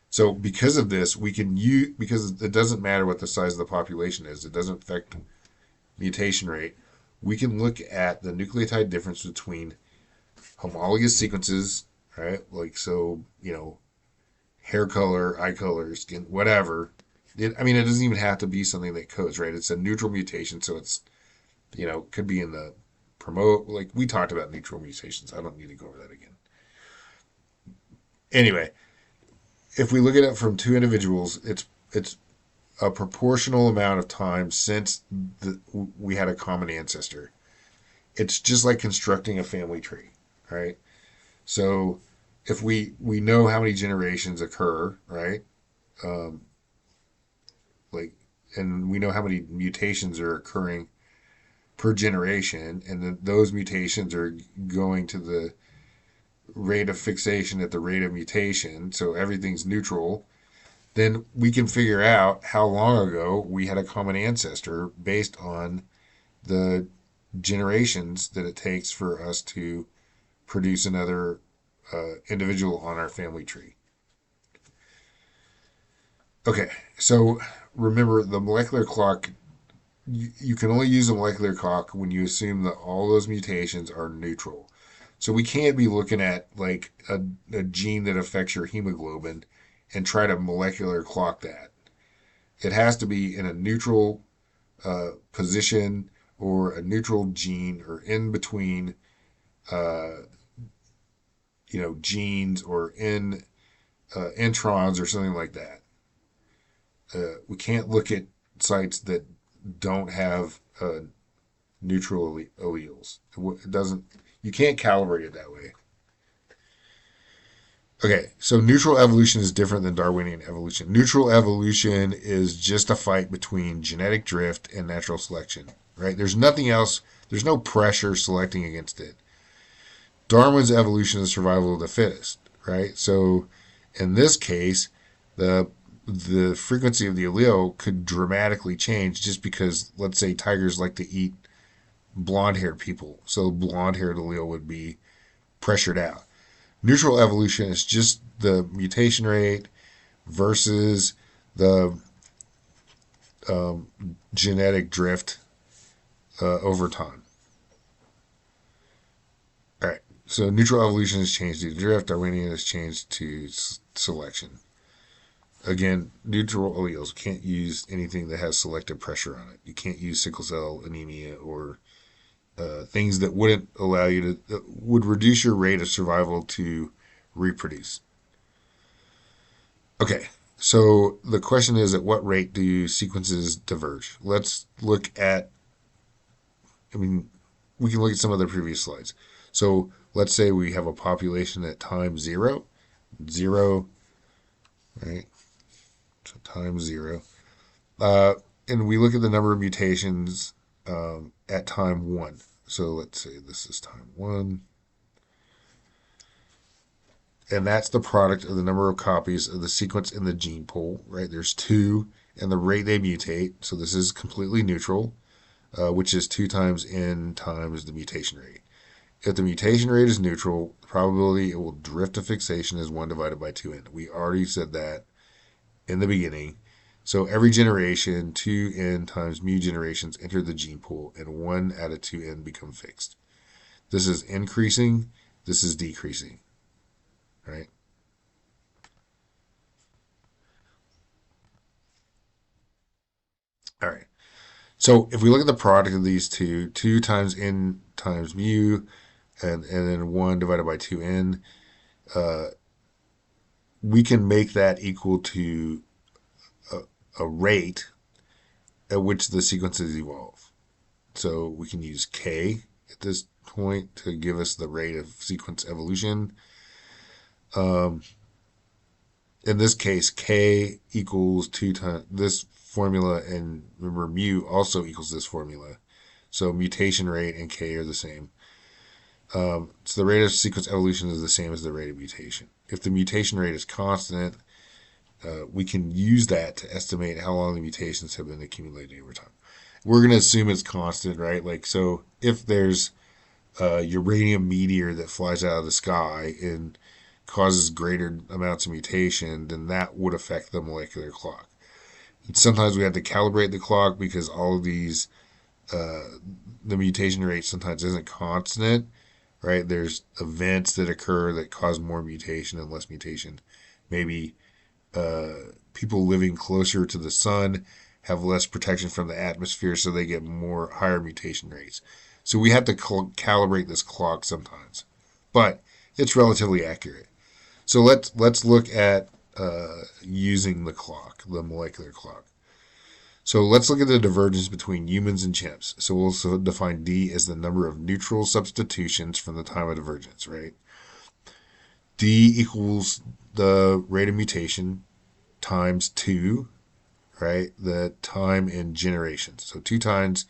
So because of this, we can use, because it doesn't matter what the size of the population is, it doesn't affect mutation rate. We can look at the nucleotide difference between homologous sequences, right? Like, so, hair color, eye color, skin, whatever. It doesn't even have to be something that codes, right? It's a neutral mutation, so it's, could be in the promote. Like, we talked about neutral mutations. I don't need to go over that again. Anyway, if we look at it from two individuals, it's a proportional amount of time since we had a common ancestor. It's just like constructing a family tree, right? So if we know how many generations occur, right? Um, like, and we know how many mutations are occurring per generation, and then those mutations are going to the rate of fixation at the rate of mutation, so everything's neutral, then we can figure out how long ago we had a common ancestor based on the generations that it takes for us to produce another individual on our family tree. Okay, so remember the molecular clock, you can only use a molecular clock when you assume that all those mutations are neutral. So we can't be looking at like a gene that affects your hemoglobin and try to molecular clock that. It has to be in a neutral position or a neutral gene or in between, uh, genes or in introns or something like that. We can't look at sites that don't have neutral alleles. It doesn't. You can't calibrate it that way. Okay, so neutral evolution is different than Darwinian evolution. Neutral evolution is just a fight between genetic drift and natural selection, right? There's nothing else, there's no pressure selecting against it. Darwin's evolution is survival of the fittest, right? So in this case, the the frequency of the allele could dramatically change just because, let's say, tigers like to eat blonde haired people. So blonde haired allele would be pressured out. Neutral evolution is just the mutation rate versus the genetic drift over time. All right. So neutral evolution has changed to drift. Darwinian has changed to selection. Again, neutral alleles can't use anything that has selective pressure on it. You can't use sickle cell anemia or things that wouldn't allow you to would reduce your rate of survival to reproduce. Okay, so the question is, at what rate do sequences diverge? Let's look at, I mean, we can look at some of the previous slides. So let's say we have a population at time zero, zero, right? So time zero. Uh, and we look at the number of mutations at time one. So let's say this is time one. And that's the product of the number of copies of the sequence in the gene pool, right? There's two, and the rate they mutate. So this is completely neutral, which is 2 times n times the mutation rate. If the mutation rate is neutral, the probability it will drift to fixation is 1 divided by 2n. We already said that in the beginning. So every generation, 2n times mu generations enter the gene pool, and 1 out of 2n become fixed. This is increasing, this is decreasing, right? All right. So if we look at the product of these two, 2 times n times mu, and then 1 divided by 2n, uh, we can make that equal to a rate at which the sequences evolve. So we can use k at this point to give us the rate of sequence evolution. Um, in this case, k equals 2 times this formula, and remember mu also equals this formula. So mutation rate and k are the same. So the rate of sequence evolution is the same as the rate of mutation. If the mutation rate is constant, we can use that to estimate how long the mutations have been accumulating over time. We're going to assume it's constant, right? Like, so if there's a uranium meteor that flies out of the sky and causes greater amounts of mutation, then that would affect the molecular clock. And sometimes we have to calibrate the clock because all of these, the mutation rate sometimes isn't constant, right? There's events that occur that cause more mutation and less mutation. Maybe people living closer to the sun have less protection from the atmosphere, so they get more higher mutation rates. So we have to calibrate this clock sometimes, but it's relatively accurate. So let's look at using the clock, the molecular clock. So let's look at the divergence between humans and chimps. So we'll also define D as the number of neutral substitutions from the time of divergence, right? D equals the rate of mutation times 2, right? The time in generations. So 2 times,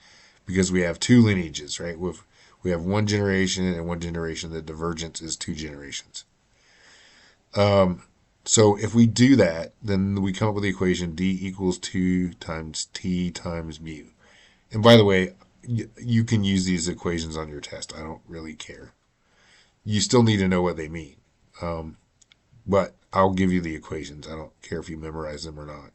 because we have 2 lineages, right? We have 1 generation and 1 generation. The divergence is 2 generations. So if we do that, then we come up with the equation D equals 2 times T times mu. And by the way, you can use these equations on your test. I don't really care. You still need to know what they mean. But I'll give you the equations. I don't care if you memorize them or not.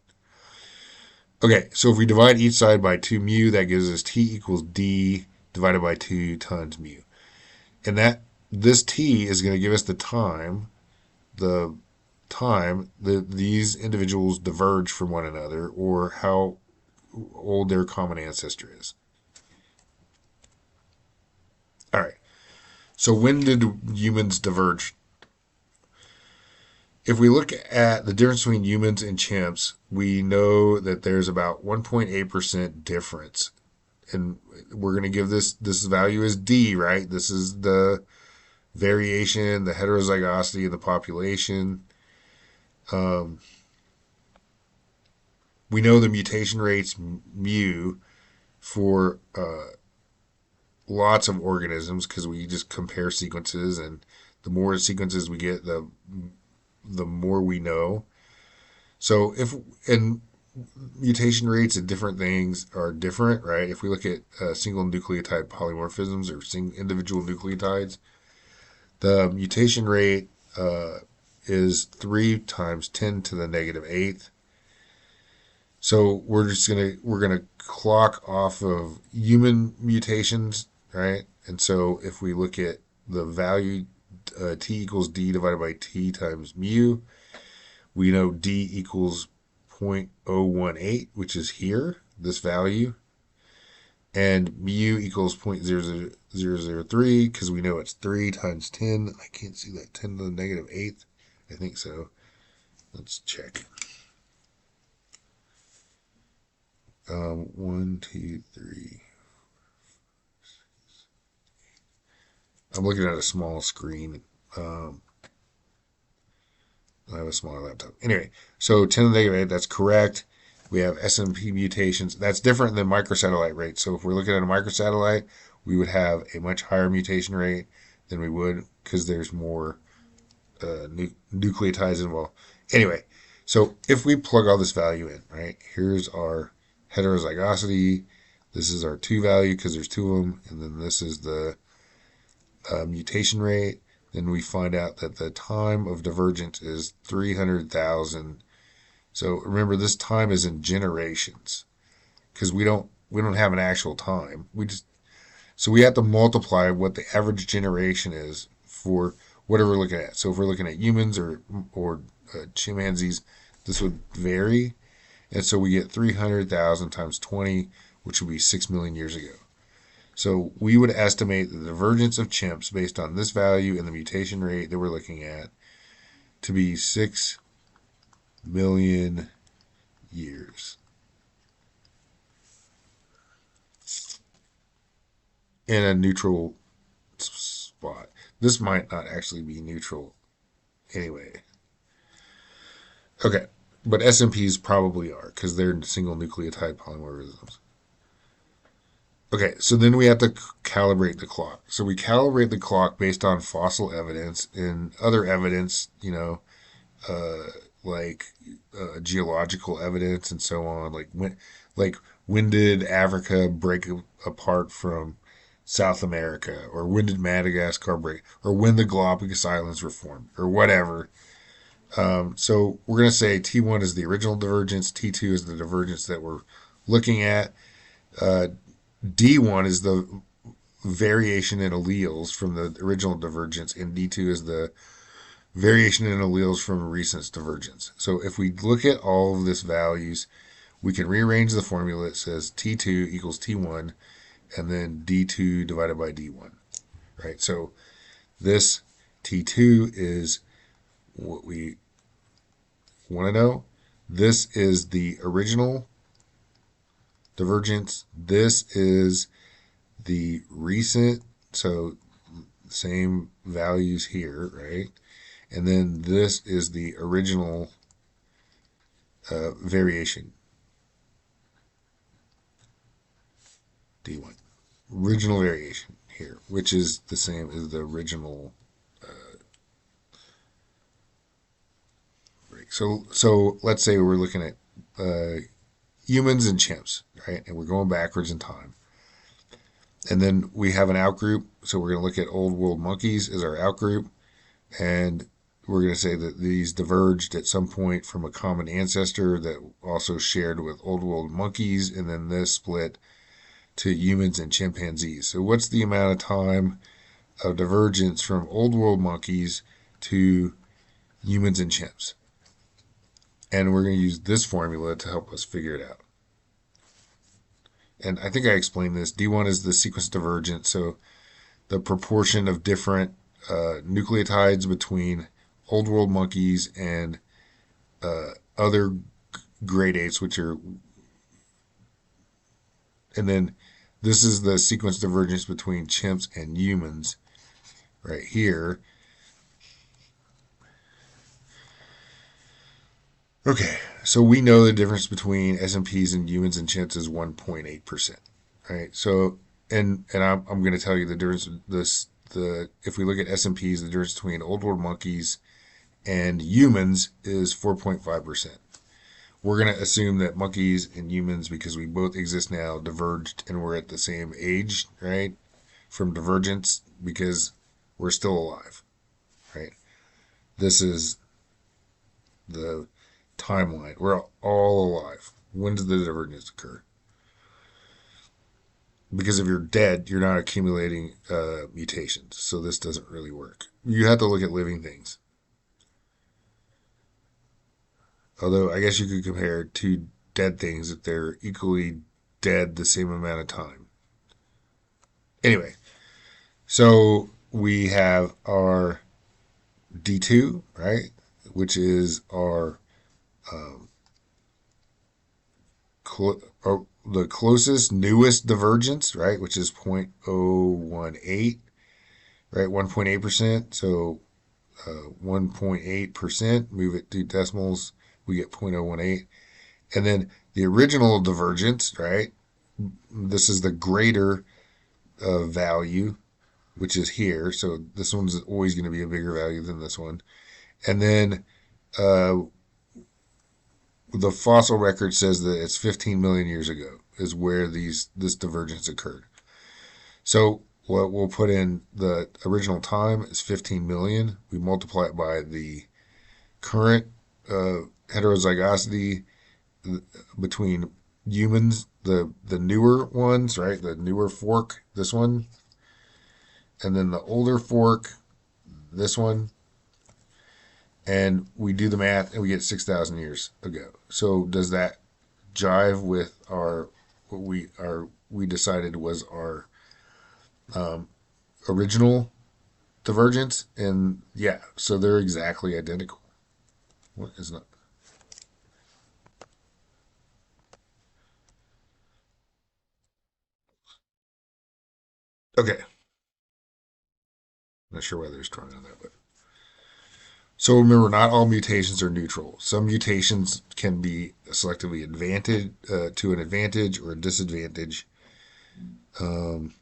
Okay, so if we divide each side by 2 mu, that gives us T equals D divided by 2 times mu. And this T is going to give us the time that these individuals diverge from one another, or how old their common ancestor is. All right. So when did humans diverge? If we look at the difference between humans and chimps, we know that there's about 1.8% difference. And we're going to give this value as D, right? This is the variation, the heterozygosity of the population. We know the mutation rates mu for lots of organisms because we just compare sequences, and the more sequences we get, the more we know. So and mutation rates at different things are different, right? If we look at single nucleotide polymorphisms or individual nucleotides, the mutation rate is 3 times 10 to the negative 8th. So we're gonna clock off of human mutations, right? And so if we look at the value T equals D divided by T times mu, we know D equals 0.018, which is here, this value. and mu equals 0.00003 because we know it's 3 times 10. I can't see that. 10 to the negative 8th. I think so. Let's check. 1, 2, 3. I'm looking at a small screen. Um, I have a smaller laptop. Anyway, so 10 to the negative 8, that's correct. We have SMP mutations. That's different than microsatellite rates. So if we're looking at a microsatellite, we would have a much higher mutation rate than we would because there's more nucleotides involved. Anyway, so if we plug all this value in, right, here's our heterozygosity. This is our 2 value because there's 2 of them. And then this is the mutation rate. Then we find out that the time of divergence is 300,000. So remember, this time is in generations because we don't have an actual time. So we have to multiply what the average generation is for whatever we're looking at. So if we're looking at humans or chimpanzees, this would vary, and so we get 300,000 times 20, which would be 6 million years ago. So we would estimate the divergence of chimps based on this value and the mutation rate that we're looking at to be 6 million years in a neutral spot. This might not actually be neutral anyway. Okay, but SMPs probably are because they're single nucleotide polymorphisms. Okay, so then we have to calibrate the clock. So we calibrate the clock based on fossil evidence and other evidence, uh, like geological evidence and so on. Like when did Africa break apart from South America, or when did Madagascar break, or when the Galapagos Islands were formed, or whatever. So we're going to say T1 is the original divergence, T2 is the divergence that we're looking at. Uh, D1 is the variation in alleles from the original divergence, and D2 is the variation in alleles from a recent divergence. So if we look at all of this values, we can rearrange the formula. It says T2 equals T1, and then D2 divided by D1, right? So this T2 is what we want to know. This is the original divergence. This is the recent, so same values here, right? And then this is the original variation, D1. Original variation here, which is the same as the original break. So let's say we're looking at humans and chimps, right? And we're going backwards in time. And then we have an outgroup. So we're going to look at old world monkeys as our outgroup. And we're going to say that these diverged at some point from a common ancestor that also shared with old world monkeys. And then this split to humans and chimpanzees. So what's the amount of time of divergence from old world monkeys to humans and chimps? And we're going to use this formula to help us figure it out. And I think I explained this. D1 is the sequence divergence, so the proportion of different nucleotides between old world monkeys and other great apes, which are, and then this is the sequence divergence between chimps and humans right here. Okay, so we know the difference between SMPs and humans and chimps is 1.8%, right? So, and I'm going to tell you the difference. If we look at SMPs, the difference between old world monkeys and humans is 4.5%. We're going to assume that monkeys and humans, because we both exist now, diverged and we're at the same age, right? From divergence, because we're still alive, right? This is the timeline. We're all alive. When does the divergence occur? Because if you're dead, you're not accumulating mutations. So this doesn't really work. You have to look at living things. Although I guess you could compare two dead things if they're equally dead the same amount of time. Anyway, so we have our D2, right, which is our um, the closest, newest divergence, right, which is 0.018, right, 1.8%. So 1.8%, move it to decimals, we get 0.018. And then the original divergence, right, this is the greater value, which is here. So this one's always going to be a bigger value than this one. And then uh, the fossil record says that it's 15 million years ago is where this divergence occurred. So what we'll put in the original time is 15 million. We multiply it by the current heterozygosity between humans, the newer ones, right? The newer fork, this one, and then the older fork, this one, and we do the math and we get 6,000 years ago. So does that jive with our what we decided was our original divergence? And yeah, so they're exactly identical. What is not? Okay, not sure why there's drawing on that, but so remember, not all mutations are neutral. Some mutations can be selectively advantage to an advantage or a disadvantage. Um,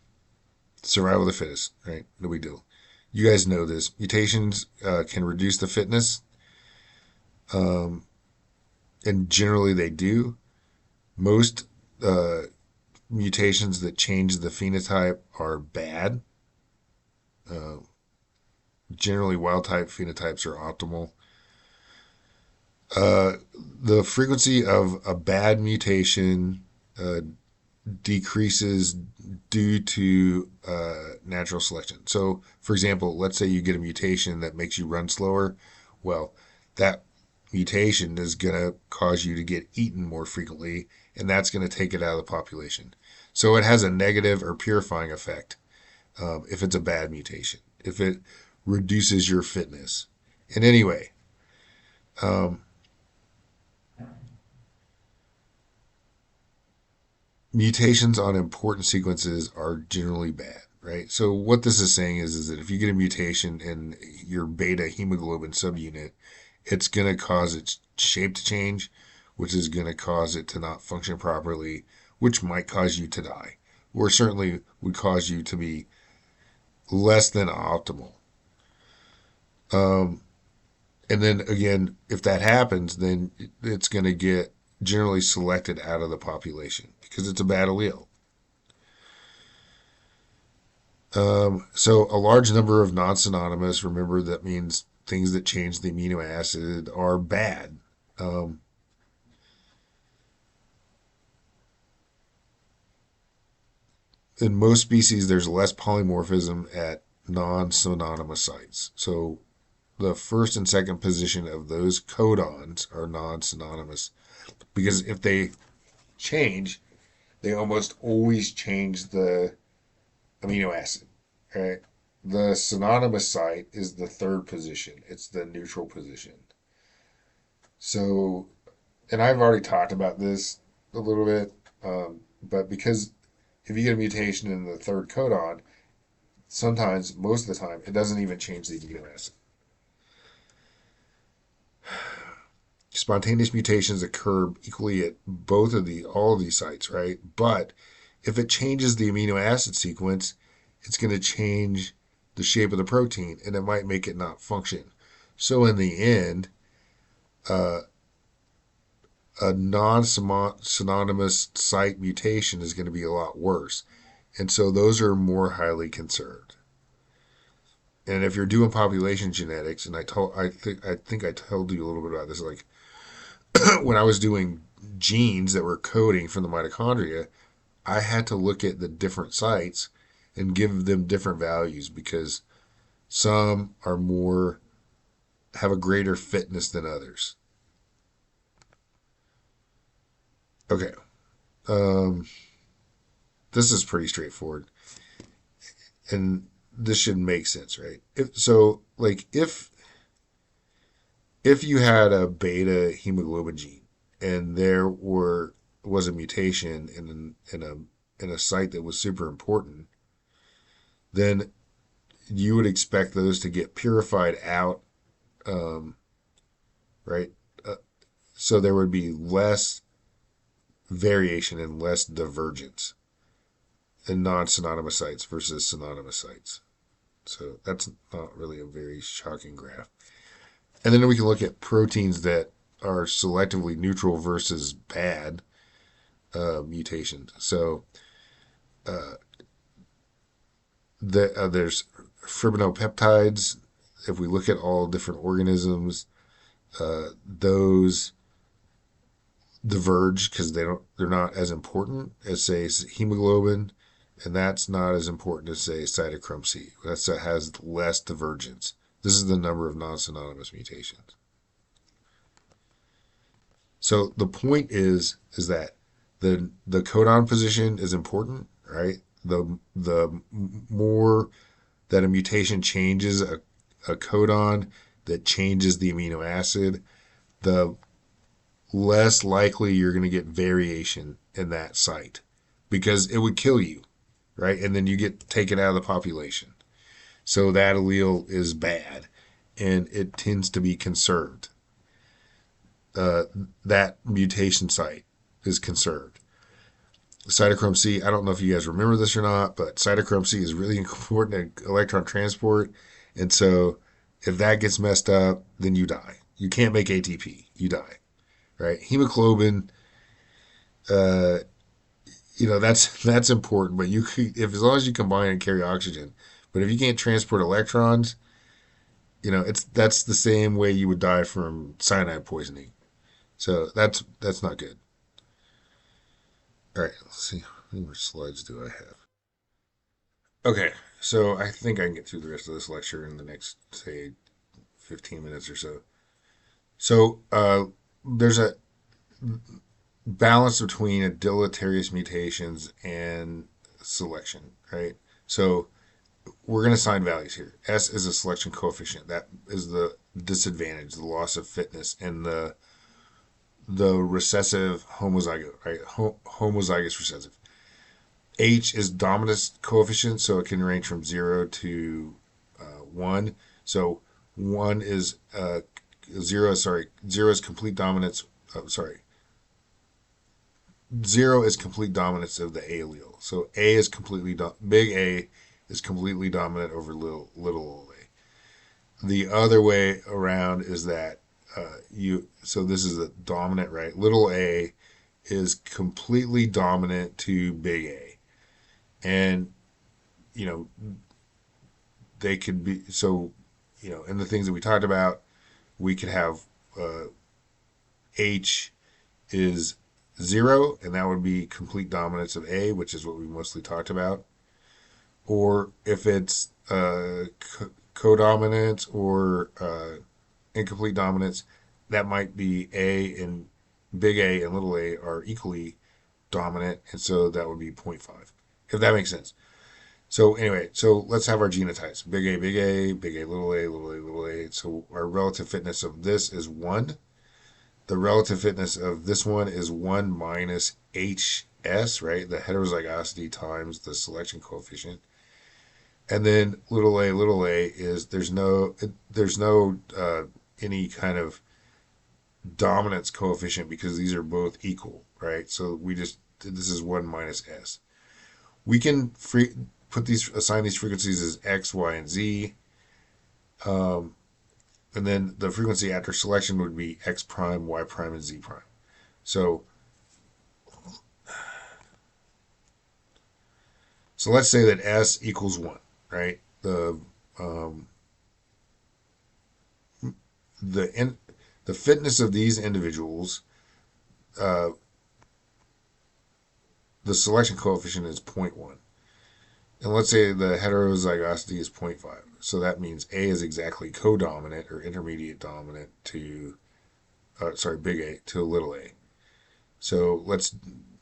Survival of the fittest, right? No big deal. You guys know this. Mutations can reduce the fitness, um, and generally they do. Most uh, mutations that change the phenotype are bad. Uh, Generally, wild type phenotypes are optimal. The frequency of a bad mutation uh, decreases due to natural selection. So, for example, let's say you get a mutation that makes you run slower. Well, that mutation is going to cause you to get eaten more frequently, and that's going to take it out of the population. So, it has a negative or purifying effect if it's a bad mutation, if it reduces your fitness. And anyway, um, mutations on important sequences are generally bad, right? So what this is saying is that if you get a mutation in your beta hemoglobin subunit, it's going to cause its shape to change, which is going to cause it to not function properly, which might cause you to die, or certainly would cause you to be less than optimal. Um, and then again, if that happens, then it's going to get generally selected out of the population because it's a bad allele. So a large number of non-synonymous, remember that means things that change the amino acid are bad. Um, in most species, there's less polymorphism at non-synonymous sites. So the first and second position of those codons are non-synonymous because if they change, they almost always change the amino acid. Right? The synonymous site is the third position. It's the neutral position. So and I've already talked about this a little bit, but because if you get a mutation in the third codon, sometimes, most of the time, it doesn't even change the amino acid. Spontaneous mutations occur equally at both of the all of these sites, right? But if it changes the amino acid sequence, it's going to change the shape of the protein, and it might make it not function. So in the end, uh, a non-synonymous site mutation is going to be a lot worse. And so those are more highly conserved. And if you're doing population genetics, and I think I told you a little bit about this, like when I was doing genes that were coding from the mitochondria, I had to look at the different sites and give them different values because some are more have a greater fitness than others. Okay, um, this is pretty straightforward. and this should make sense, right? If you had a beta hemoglobin gene and there were was a mutation in a site that was super important, then you would expect those to get purified out, um, right? Uh, so there would be less variation and less divergence in non-synonymous sites versus synonymous sites. So that's not really a very shocking graph. And then we can look at proteins that are selectively neutral versus bad mutations. So uh, there's fibrinopeptides. If we look at all different organisms, those diverge because they're not as important as say hemoglobin, and that's not as important as say cytochrome C. That has less divergence. This is the number of non-synonymous mutations. So the point is that the codon position is important, right? The more that a mutation changes a codon that changes the amino acid, the less likely you're going to get variation in that site because it would kill you, right? And then you get taken out of the population. So that allele is bad and it tends to be conserved. Uh, that mutation site is conserved. Cytochrome C, I don't know if you guys remember this or not, but cytochrome C is really important in electron transport. And so if that gets messed up, then you die. You can't make ATP, you die, right? Hemoglobin, uh, that's important, but if as long as you combine and carry oxygen, but if you can't transport electrons, that's the same way you would die from cyanide poisoning. So that's not good. All right, let's see. How many more slides do I have? Okay, so I think I can get through the rest of this lecture in the next, say, 15 minutes or so. So there's a balance between deleterious mutations and selection, right? So we're going to assign values here. S is a selection coefficient. That is the disadvantage, the loss of fitness, and the recessive homozygote, right? Homozygous recessive. H is dominance coefficient, so it can range from 0 to 1. So 1 is 0. Sorry, 0 is complete dominance. Sorry, 0 is complete dominance of the A allele. So A is big A is completely dominant over little a. The other way around is that so this is a dominant, right? Little a is completely dominant to big A. And, you know, they could be, so, in the things that we talked about, we could have H is 0, and that would be complete dominance of A, which is what we mostly talked about. Or if it's codominance or incomplete dominance, that might be big A and little a are equally dominant, and so that would be 0.5, if that makes sense. So anyway, so let's have our genotypes. Big A, big A, big A, little a, little a, little a. So our relative fitness of this is 1. The relative fitness of this one is 1 minus HS, right? The heterozygosity times the selection coefficient. And then little a is there's no any kind of dominance coefficient because these are both equal, right? So this is 1 minus S. We can assign these frequencies as X, Y, and Z. And then the frequency after selection would be X prime, Y prime, and Z prime. So let's say that S equals 1, right? The fitness of these individuals, uh, the selection coefficient is 0.1. And let's say the heterozygosity is 0.5. So that means A is exactly codominant or intermediate dominant to, big A to little a. So let's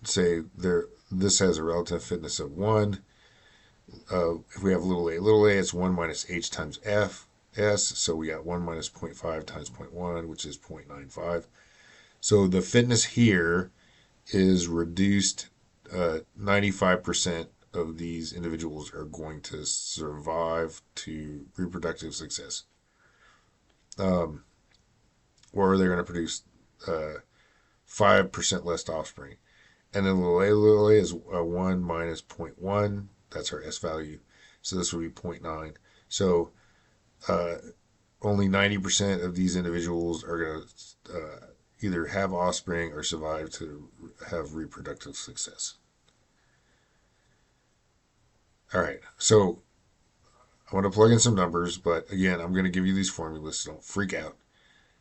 say this has a relative fitness of 1. If we have little a, it's 1 minus h times f s. So we got 1 minus 0.5 times 0.1, which is 0.95. So the fitness here is reduced. 95% of these individuals are going to survive to reproductive success, um, or they're going to produce 5% less offspring. And then little a is 1 minus zero point 0.1. That's our S value. So this would be 0.9. So uh, only 90% of these individuals are going to either have offspring or survive to have reproductive success. All right. So I want to plug in some numbers, but again, I'm going to give you these formulas, so don't freak out.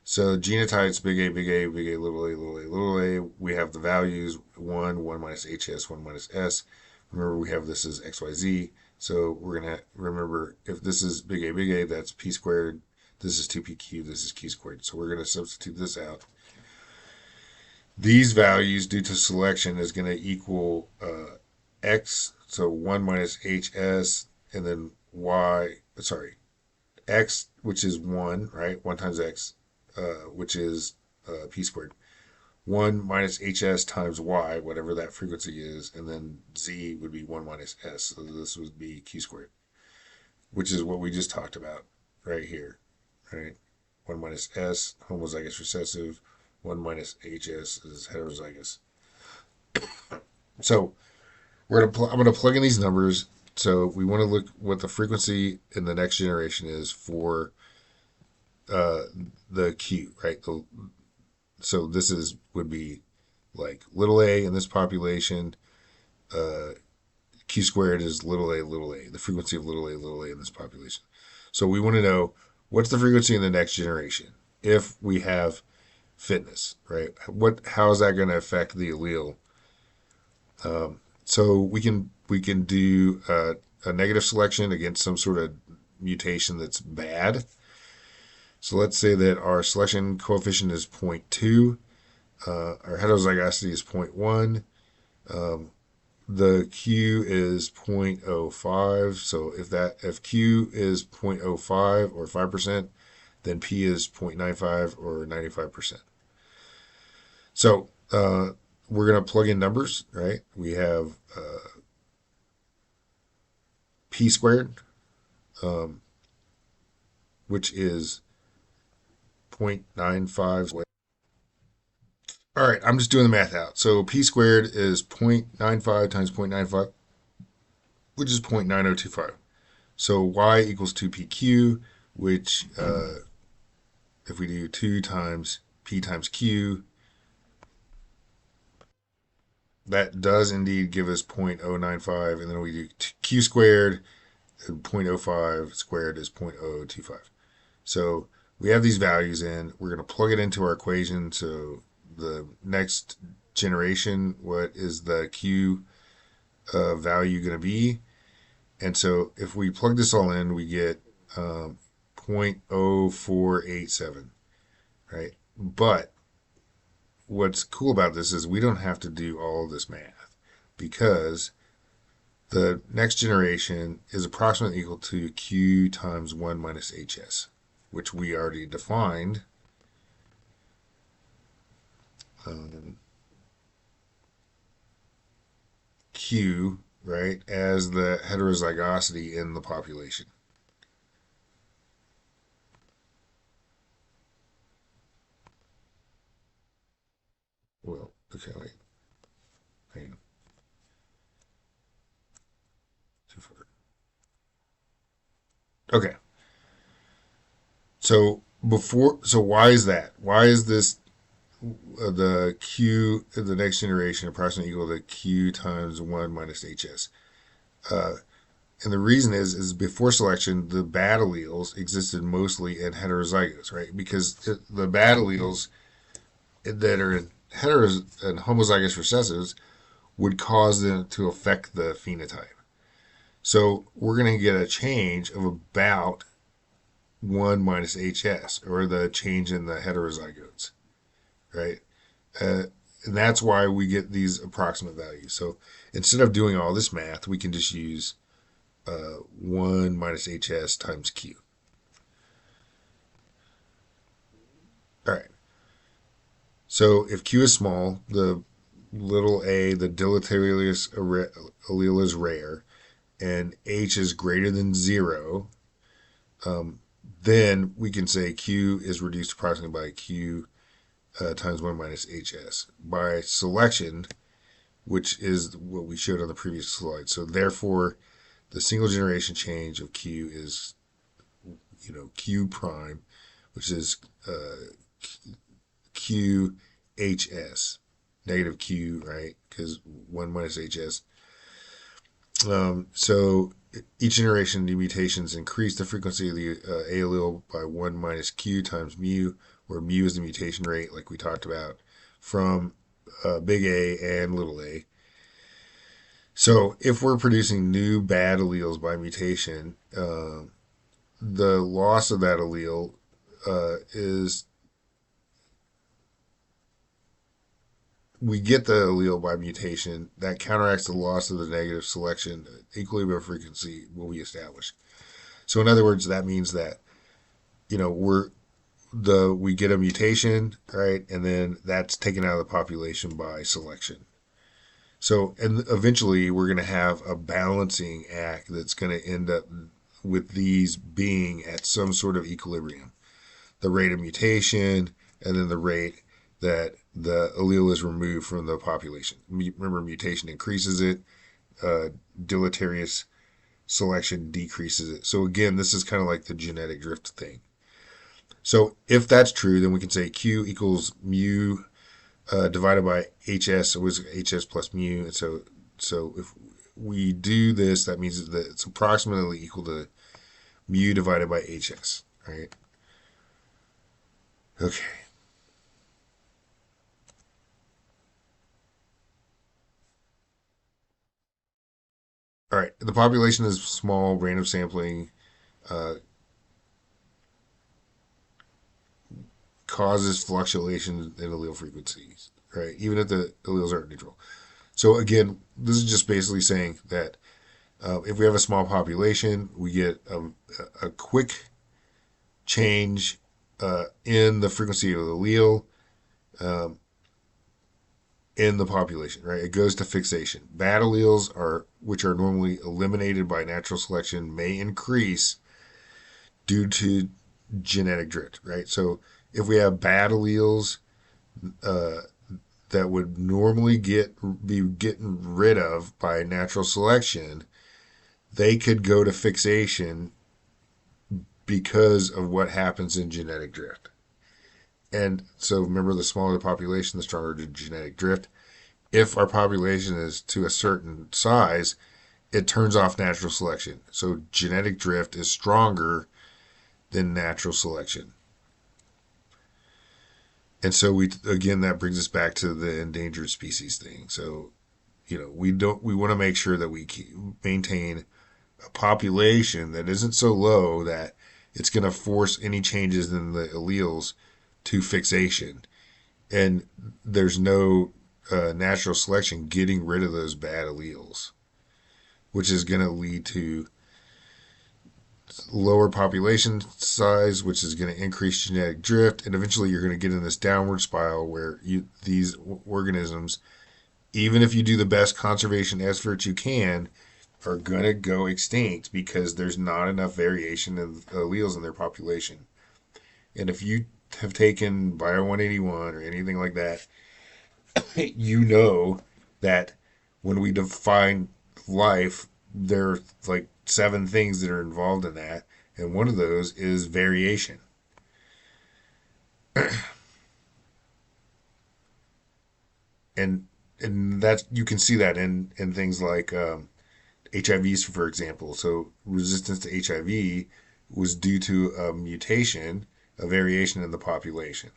So genotypes, big A, big A, big A, little a, little a, little a. We have the values 1 minus HS, 1 minus S. Remember, we have this as XYZ. So we're going to remember if this is big A, that's P squared. This is 2PQ, this is Q squared. So we're going to substitute this out. These values, due to selection, is going to equal X, so 1 minus HS, and then Y, sorry, X, which is 1, right? 1 times X, which is P squared. 1 minus HS times Y, whatever that frequency is, and then Z would be 1 minus S. So this would be Q squared, which is what we just talked about right here, right? 1 minus S, homozygous recessive. 1 minus HS is heterozygous. So I'm going to plug in these numbers. So we want to look what the frequency in the next generation is for the Q, right? So this would be like little a in this population. Q squared is little a, the frequency of little a in this population. So we want to know what's the frequency in the next generation if we have fitness, right? How is that going to affect the allele? So we can do a negative selection against some sort of mutation that's bad. So let's say that our selection coefficient is 0.2, our heterozygosity is 0.1, the Q is 0.05. So if Q is 0.05 or 5%, then P is 0.95 or 95%. So we're going to plug in numbers, right? We have P squared, which is 0.95. All right, I'm just doing the math out. So P squared is 0.95 times 0.95, which is 0.9025. So Y equals 2PQ, which if we do 2 times P times Q, that does indeed give us 0.095, and then we do Q squared, and 0.05 squared is 0.025. So we have these values in. We're going to plug it into our equation. So the next generation, what is the Q value going to be? And so if we plug this all in, we get 0.0487, right? But what's cool about this is we don't have to do all of this math because the next generation is approximately equal to Q times 1 minus HS, which we already defined. Q, right, as the heterozygosity in the population. Well, okay, wait. Hang on. Okay. So why is that? Why is this the Q in the next generation approximately equal to Q times 1 minus HS? And the reason is before selection, the bad alleles existed mostly in heterozygotes, right? Because the bad alleles that are in and homozygous recessives would cause them to affect the phenotype. So we're going to get a change of about 1 minus HS, or the change in the heterozygotes, right? And that's why we get these approximate values. So instead of doing all this math, we can just use 1 minus HS times Q. All right. So if Q is small, the little a, the deleterious allele is rare, and H is greater than 0, um, then we can say Q is reduced approximately by Q times 1 minus HS by selection, which is what we showed on the previous slide. So therefore, the single generation change of Q is, Q prime, which is QHS, negative Q, right? Because 1 minus HS. So each generation, the mutations increase the frequency of the A allele by 1 minus Q times mu, where mu is the mutation rate, like we talked about, from big A and little a. So if we're producing new bad alleles by mutation, the loss of that allele is we get the allele by mutation that counteracts the loss of the negative selection. Equilibrium frequency will be established. So in other words, that means that we get a mutation, right, and then that's taken out of the population by selection. So and eventually we're going to have a balancing act that's going to end up with these being at some sort of equilibrium. The rate of mutation and then the rate that the allele is removed from the population. Remember, mutation increases it, deleterious selection decreases it. So again, this is kind of like the genetic drift thing. So if that's true, then we can say Q equals mu divided by HS, so it's HS plus mu. And so if we do this, that means that it's approximately equal to mu divided by HS, right? Okay. All right. The population is small, random sampling uh, causes fluctuations in allele frequencies, right? Even if the alleles aren't neutral. So again, this is just basically saying that if we have a small population, we get a quick change in the frequency of the allele um, in the population, right? It goes to fixation. Bad alleles are, which are normally eliminated by natural selection, may increase due to genetic drift, right? So if we have bad alleles uh, that would normally be getting rid of by natural selection, they could go to fixation because of what happens in genetic drift. And so remember, the smaller the population, the stronger the genetic drift. If our population is to a certain size, it turns off natural selection. So genetic drift is stronger than natural selection. And so that brings us back to the endangered species thing. So, we want to make sure that we maintain a population that isn't so low that it's going to force any changes in the alleles to fixation. And there's no natural selection getting rid of those bad alleles, which is going to lead to lower population size, which is going to increase genetic drift, and eventually you're going to get in this downward spiral where these organisms, even if you do the best conservation efforts you can, are going to go extinct because there's not enough variation of alleles in their population. And if you have taken Bio181 or anything like that, you know that when we define life, there are like 7 things that are involved in that, and one of those is variation. and and that you can see that in things like HIVs, for example. So resistance to HIV was due to a mutation, a variation in the population.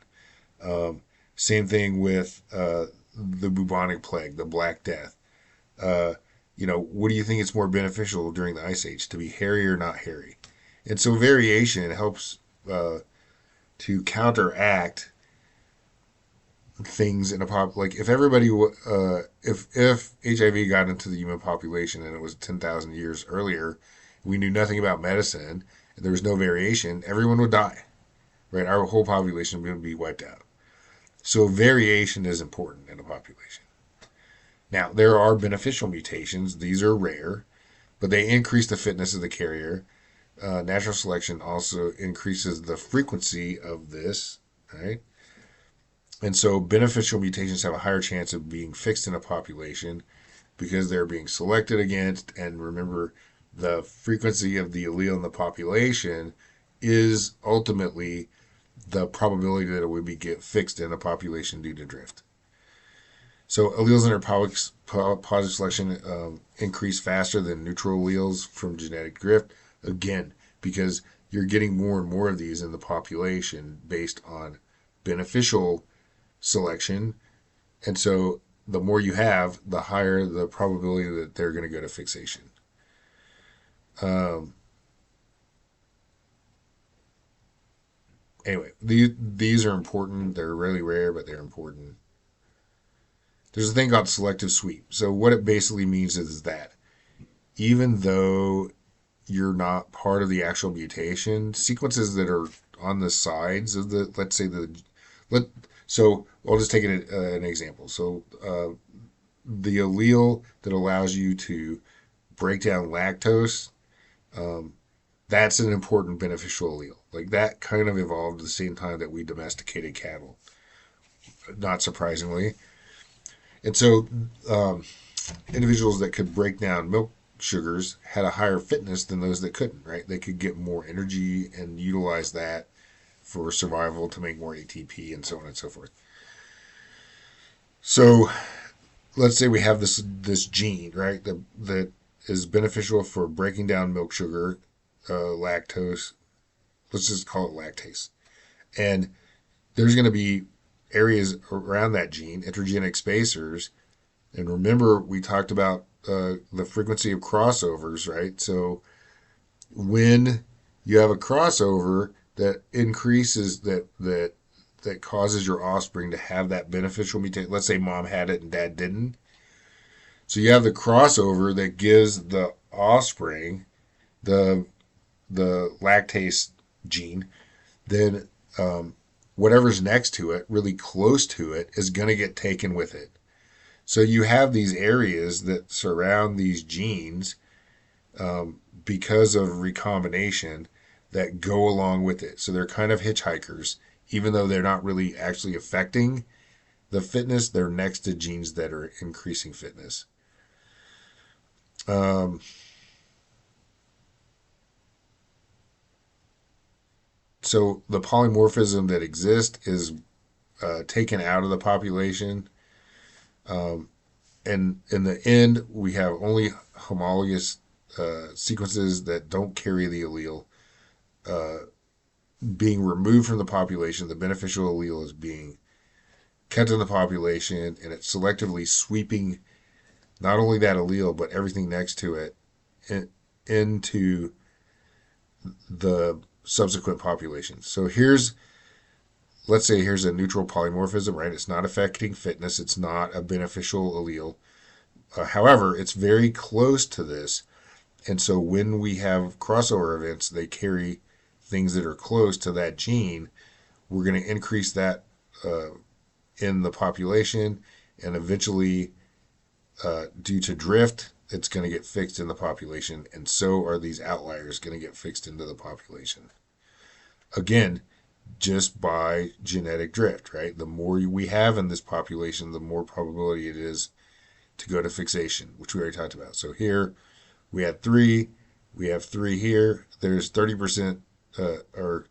Um, Same thing with the bubonic plague, the Black Death. Uh, what do you think is more beneficial during the Ice Age, to be hairy or not hairy? And so variation helps to counteract things in a pop, like if everybody if HIV got into the human population and it was 10,000 years earlier, we knew nothing about medicine, and there was no variation, everyone would die, right? Our whole population would be wiped out. So variation is important in a population. Now, there are beneficial mutations. These are rare, but they increase the fitness of the carrier. Natural selection also increases the frequency of this, right? And so beneficial mutations have a higher chance of being fixed in a population because they're being selected against. And remember, the frequency of the allele in the population is ultimately the probability that it would be get fixed in a population due to drift. So alleles under positive selection increase faster than neutral alleles from genetic drift. Again, because you're getting more and more of these in the population based on beneficial selection. And so the more you have, the higher the probability that they're going to go to fixation. Um, anyway, these are important. They're really rare, but they're important. There's a thing called selective sweep. So what it basically means is that even though you're not part of the actual mutation, sequences that are on the sides of the, let's say let, so I'll just take an example. So the allele that allows you to break down lactose, um, that's an important beneficial allele. Like that kind of evolved at the same time that we domesticated cattle, not surprisingly. And so individuals that could break down milk sugars had a higher fitness than those that couldn't, right? They could get more energy and utilize that for survival to make more ATP and so on and so forth. So let's say we have this gene, right, that is beneficial for breaking down milk sugar, lactose. Let's just call it lactase. And there's going to be areas around that gene, intergenic spacers. And remember, we talked about the frequency of crossovers, right? So when you have a crossover that increases that causes your offspring to have that beneficial mutation. Let's say mom had it and dad didn't. So you have the crossover that gives the offspring the lactase gene. Then whatever's next to it, really close to it, is going to get taken with it. So you have these areas that surround these genes because of recombination that go along with it. So they're kind of hitchhikers, even though they're not really actually affecting the fitness, they're next to genes that are increasing fitness. Um, so the polymorphism that exists is taken out of the population. Um, and in the end, we have only homologous sequences that don't carry the allele uh, being removed from the population. The beneficial allele is being kept in the population, and it's selectively sweeping not only that allele but everything next to it in, into the subsequent population. So let's say here's a neutral polymorphism, right? It's not affecting fitness. It's not a beneficial allele. However, it's very close to this. And so when we have crossover events, they carry things that are close to that gene. We're going to increase that uh, in the population, and eventually, due to drift, it's going to get fixed in the population, and so are these outliers going to get fixed into the population. Again, just by genetic drift, right? The more we have in this population, the more probability it is to go to fixation, which we already talked about. So here we had three, we have three here. There's 30%, or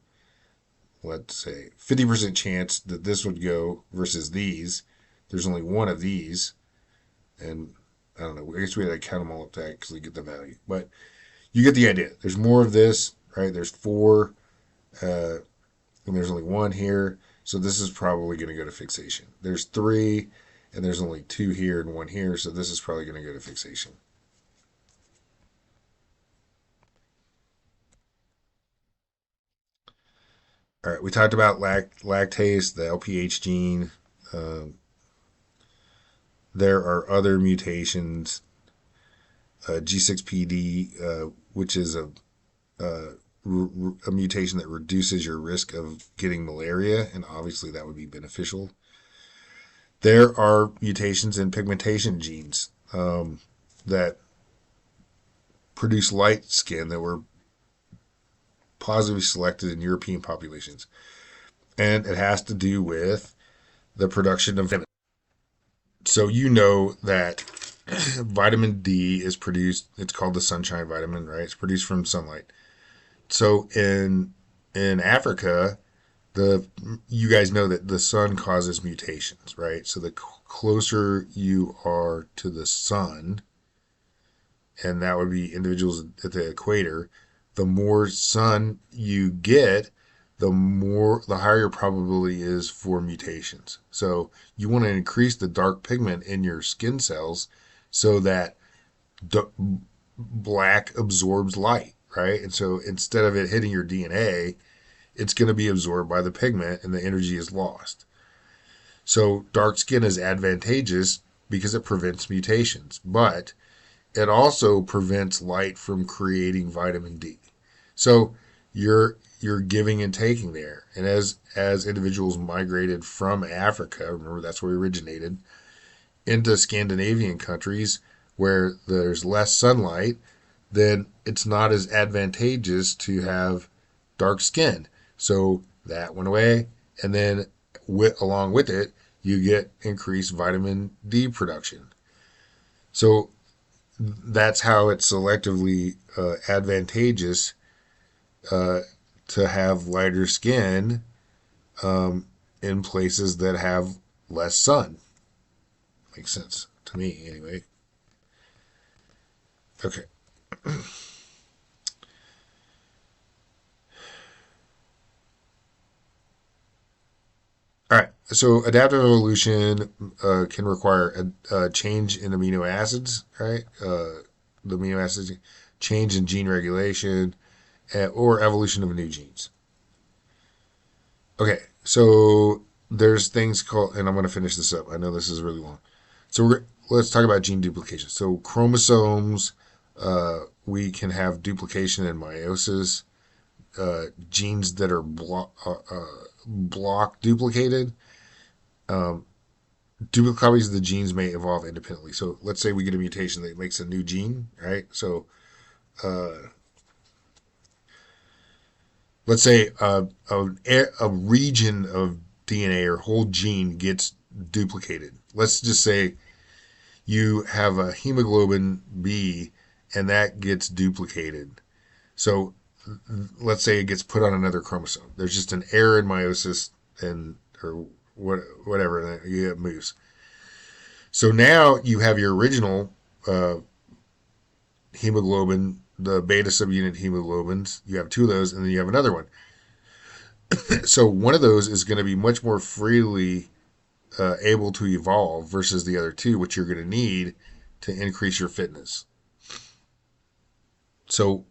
let's say 50% chance that this would go versus these. There's only one of these, and I don't know. I guess we had to count them all up to actually get the value, but you get the idea. There's more of this, right? There's four, uh, and there's only one here, so this is probably going to go to fixation. There's three, and there's only two here and one here, so this is probably going to go to fixation. All right, we talked about lactase, the LPH gene. Uh, there are other mutations, G6PD, which is a mutation that reduces your risk of getting malaria, and obviously that would be beneficial. There are mutations in pigmentation genes that produce light skin that were positively selected in European populations. And it has to do with the production of vitamin. So you know that vitamin D is produced, it's called the sunshine vitamin, right? It's produced from sunlight. So in Africa, the you guys know that the sun causes mutations, right? So the closer you are to the sun, and that would be individuals at the equator, the more sun you get, the higher probability is for mutations. So you want to increase the dark pigment in your skin cells so that black absorbs light, right? And so instead of it hitting your DNA, it's going to be absorbed by the pigment and the energy is lost. So dark skin is advantageous because it prevents mutations, but it also prevents light from creating vitamin D. So you're giving and taking there. And as individuals migrated from Africa, remember that's where we originated, into Scandinavian countries where there's less sunlight, then it's not as advantageous to have dark skin. So that went away, and then along with it, you get increased vitamin D production. So that's how it's selectively advantageous uh, to have lighter skin in places that have less sun. Makes sense to me, anyway. Okay. All right. So adaptive evolution can require a change in amino acids, right? The amino acids change in gene regulation or evolution of new genes. Okay. So there's things called, and I'm going to finish this up. I know this is really long. So let's talk about gene duplication. So chromosomes, we can have duplication and meiosis. Genes that are block duplicated. Duplicate copies of the genes may evolve independently. So let's say we get a mutation that makes a new gene, right? So let's say a region of DNA or whole gene gets duplicated. Let's just say you have a hemoglobin B and that gets duplicated. So let's say it gets put on another chromosome. There's just an error in meiosis and or whatever, and you get moves. So now you have your original hemoglobin, the beta subunit hemoglobins. You have two of those, and then you have another one. So one of those is going to be much more freely able to evolve versus the other two, which you're going to need to increase your fitness. So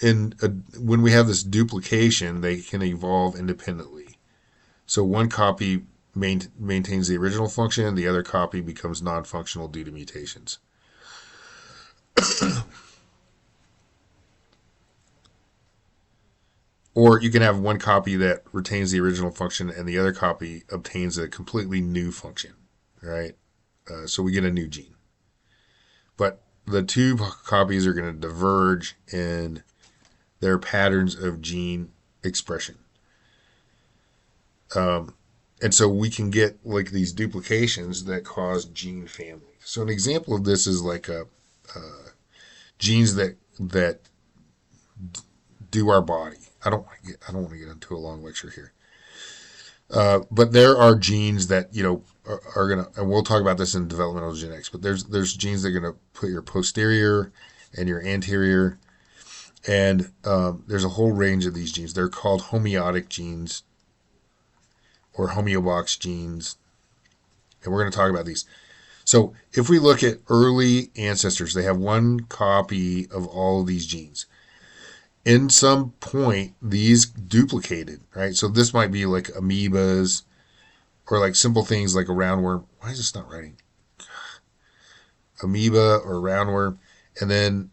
when we have this duplication, they can evolve independently. So one copy maintains the original function, the other copy becomes non-functional due to mutations. Or you can have one copy that retains the original function and the other copy obtains a completely new function, right? So we get a new gene. But the two copies are going to diverge in their patterns of gene expression. And so we can get like these duplications that cause gene families. So an example of this is like genes that do our body. I don't want to get into a long lecture here. But there are genes that are gonna, and we'll talk about this in developmental genetics. But there's genes that are gonna put your posterior and your anterior, and there's a whole range of these genes. They're called homeotic genes or homeobox genes, and we're going to talk about these. So if we look at early ancestors, they have one copy of all of these genes. In some point, these duplicated, right? So this might be like amoebas or like simple things like a roundworm. Why is this not writing? Amoeba or roundworm. And then,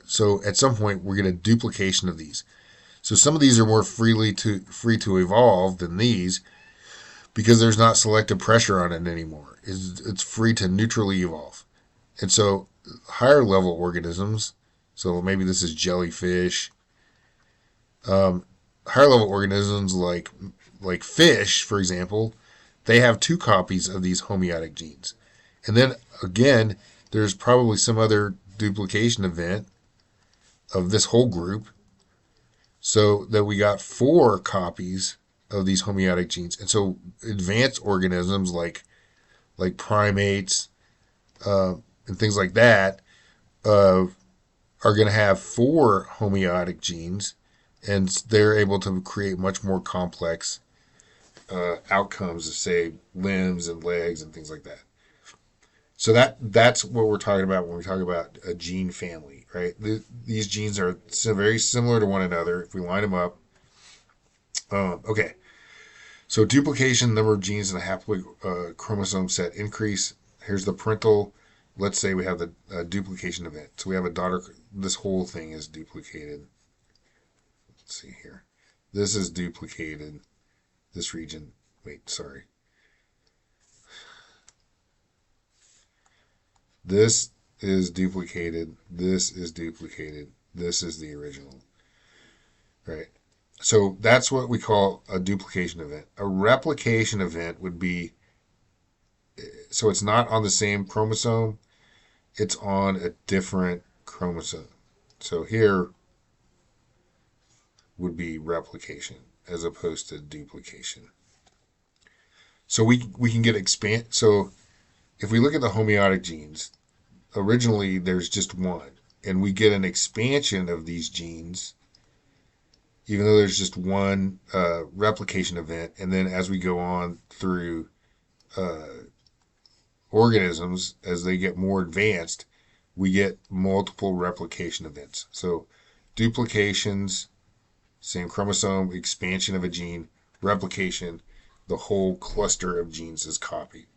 so at some point, we're going to duplication of these. So some of these are more free to evolve than these because there's not selective pressure on it anymore. It's free to neutrally evolve. And so higher level organisms, so maybe this is jellyfish, higher level organisms like fish, for example, they have two copies of these homeotic genes. And then again, there's probably some other duplication event of this whole group so that we got four copies of these homeotic genes. And so advanced organisms like primates and things like that uh, are going to have four homeotic genes, and they're able to create much more complex outcomes of, say, limbs and legs and things like that. So that's what we're talking about when we talk about a gene family, right? These genes are very similar to one another if we line them up. Okay, so duplication, number of genes in a haploid chromosome set increase. Here's the parental. Let's say we have the duplication event. So we have a daughter. This whole thing is duplicated. Let's see here. This is duplicated. This region. Wait, sorry. This is duplicated. This is duplicated. This is the original. Right? So that's what we call a duplication event. A replication event would be, so it's not on the same chromosome, it's on a different chromosome. So here would be replication as opposed to duplication. So we can get so if we look at the homeotic genes, originally there's just one, and we get an expansion of these genes even though there's just one replication event, and then as we go on through organisms, as they get more advanced, we get multiple replication events. So duplications, same chromosome, expansion of a gene, replication, the whole cluster of genes is copied.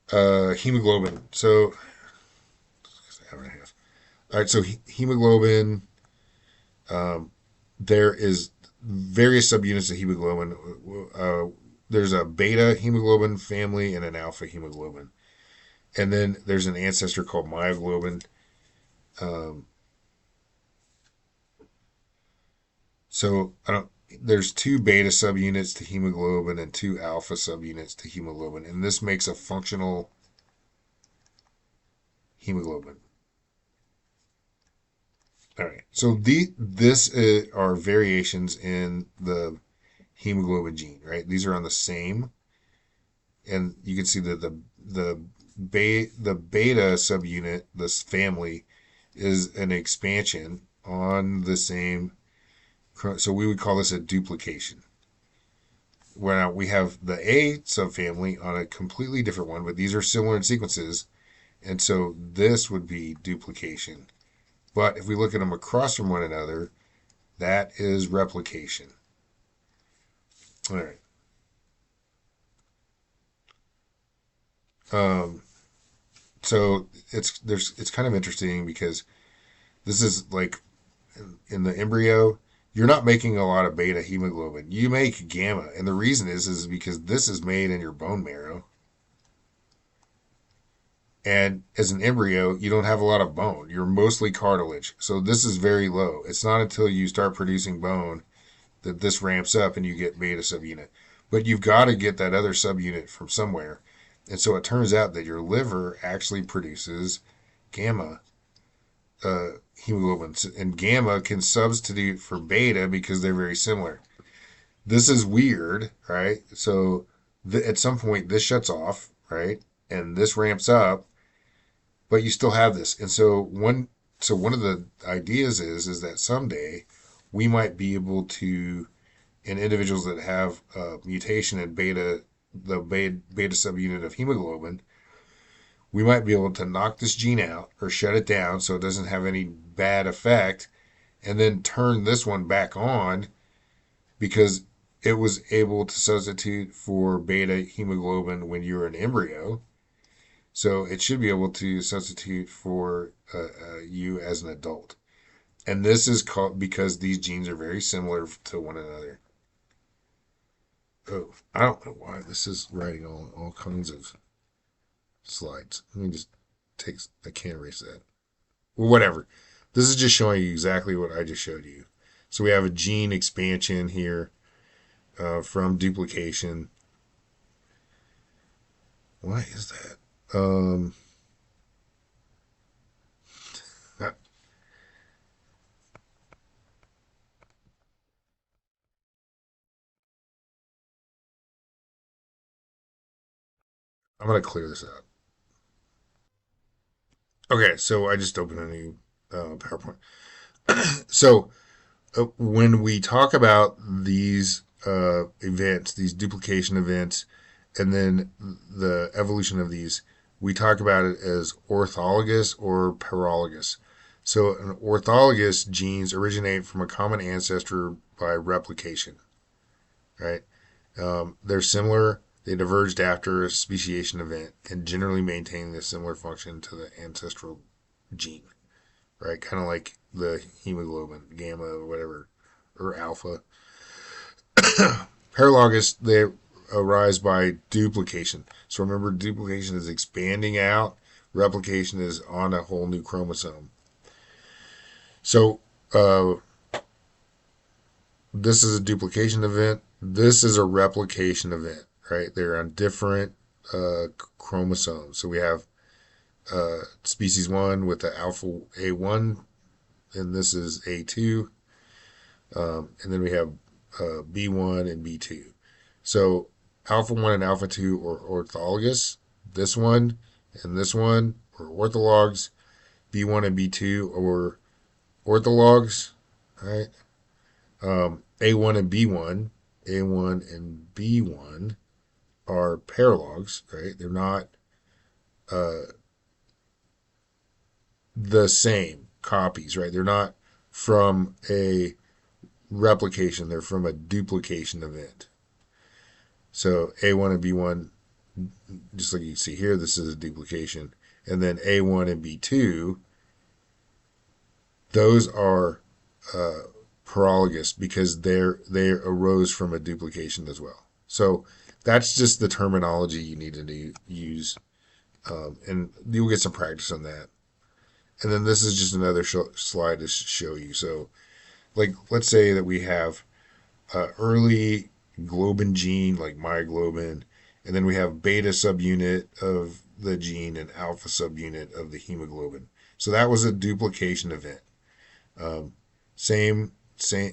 Hemoglobin. So, hour and a half. All right, so hemoglobin, there is various subunits of hemoglobin. There's a beta hemoglobin family and an alpha hemoglobin. And then there's an ancestor called myoglobin. So there's two beta subunits to hemoglobin and two alpha subunits to hemoglobin, and this makes a functional hemoglobin. All right, so this are variations in the hemoglobin gene, right? These are on the same, and you can see that the beta subunit, this family, is an expansion on the same. So we would call this a duplication. Where we have the A subfamily on a completely different one, but these are similar in sequences, and so this would be duplication. But if we look at them across from one another, that is replication. All right. So it's kind of interesting because this is like in the embryo, you're not making a lot of beta hemoglobin. You make gamma, and the reason is because this is made in your bone marrow. And as an embryo, you don't have a lot of bone. You're mostly cartilage. So this is very low. It's not until you start producing bone that this ramps up and you get beta subunit. But you've got to get that other subunit from somewhere. And so it turns out that your liver actually produces gamma hemoglobin. And gamma can substitute for beta because they're very similar. This is weird, right? So at some point, this shuts off, right? And this ramps up, but you still have this. And so one of the ideas is that someday we might be able to, in individuals that have a mutation in beta subunit of hemoglobin, we might be able to knock this gene out or shut it down so it doesn't have any bad effect, and then turn this one back on, because it was able to substitute for beta hemoglobin when you're an embryo. So it should be able to substitute for you as an adult. And this is called because these genes are very similar to one another. Oh, I don't know why this is writing all kinds of slides. Let me just take, I can't erase that. Well, whatever. This is just showing you exactly what I just showed you. So we have a gene expansion here from duplication. Why is that? I'm going to clear this out. Okay, so I just opened a new PowerPoint. So when we talk about these events, these duplication events, and then the evolution of these, we talk about it as orthologous or paralogous. So, an orthologous genes originate from a common ancestor by replication, right? They're similar, they diverged after a speciation event and generally maintain a similar function to the ancestral gene, right? Kind of like the hemoglobin, gamma, or whatever, or alpha. Paralogous, they arise by duplication. So remember, duplication is expanding out, replication is on a whole new chromosome. So this is a duplication event. This is a replication event, right? They're on different chromosomes. So we have species 1 with the alpha A1, and this is A2. And then we have B1 and B2. So alpha 1 and alpha 2 are orthologous. This one and this one are orthologs. B1 and B2 are orthologs, right? A1 and B1, A1 and B1 are paralogs, right? They're not uh, the same copies, right? They're not from a replication, they're from a duplication event. So A1 and B1, just like you see here, this is a duplication. And then A1 and B2, those are uh, paralogous because they arose from a duplication as well. So that's just the terminology you need to use, and you'll get some practice on that. And then this is just another slide to show you. So, like, let's say that we have early globin gene, like myoglobin, and then we have beta subunit of the gene and alpha subunit of the hemoglobin. So that was a duplication event. Um, same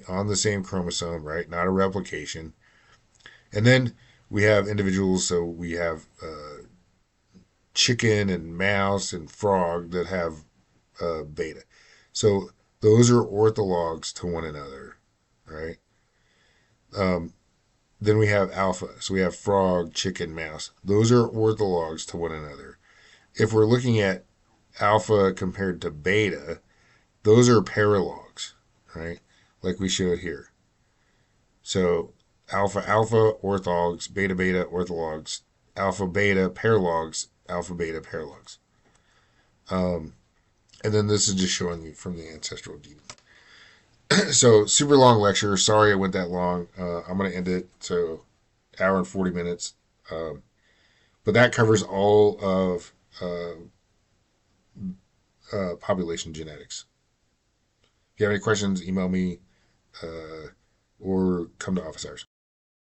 on the same chromosome, right? Not a replication. And then we have individuals. So we have chicken and mouse and frog that have beta. So those are orthologs to one another, right? Um, then we have alpha. So we have frog, chicken, mouse. Those are orthologs to one another. If we're looking at alpha compared to beta, those are paralogs, right? Like we showed here. So alpha alpha orthologs, beta beta orthologs, alpha beta paralogs, alpha beta paralogs. Um, and then this is just showing you from the ancestral DNA. So super long lecture. Sorry it went that long. I'm going to end it. So hour and 40 minutes. Um, but that covers all of population genetics. If you have any questions, email me or come to office hours.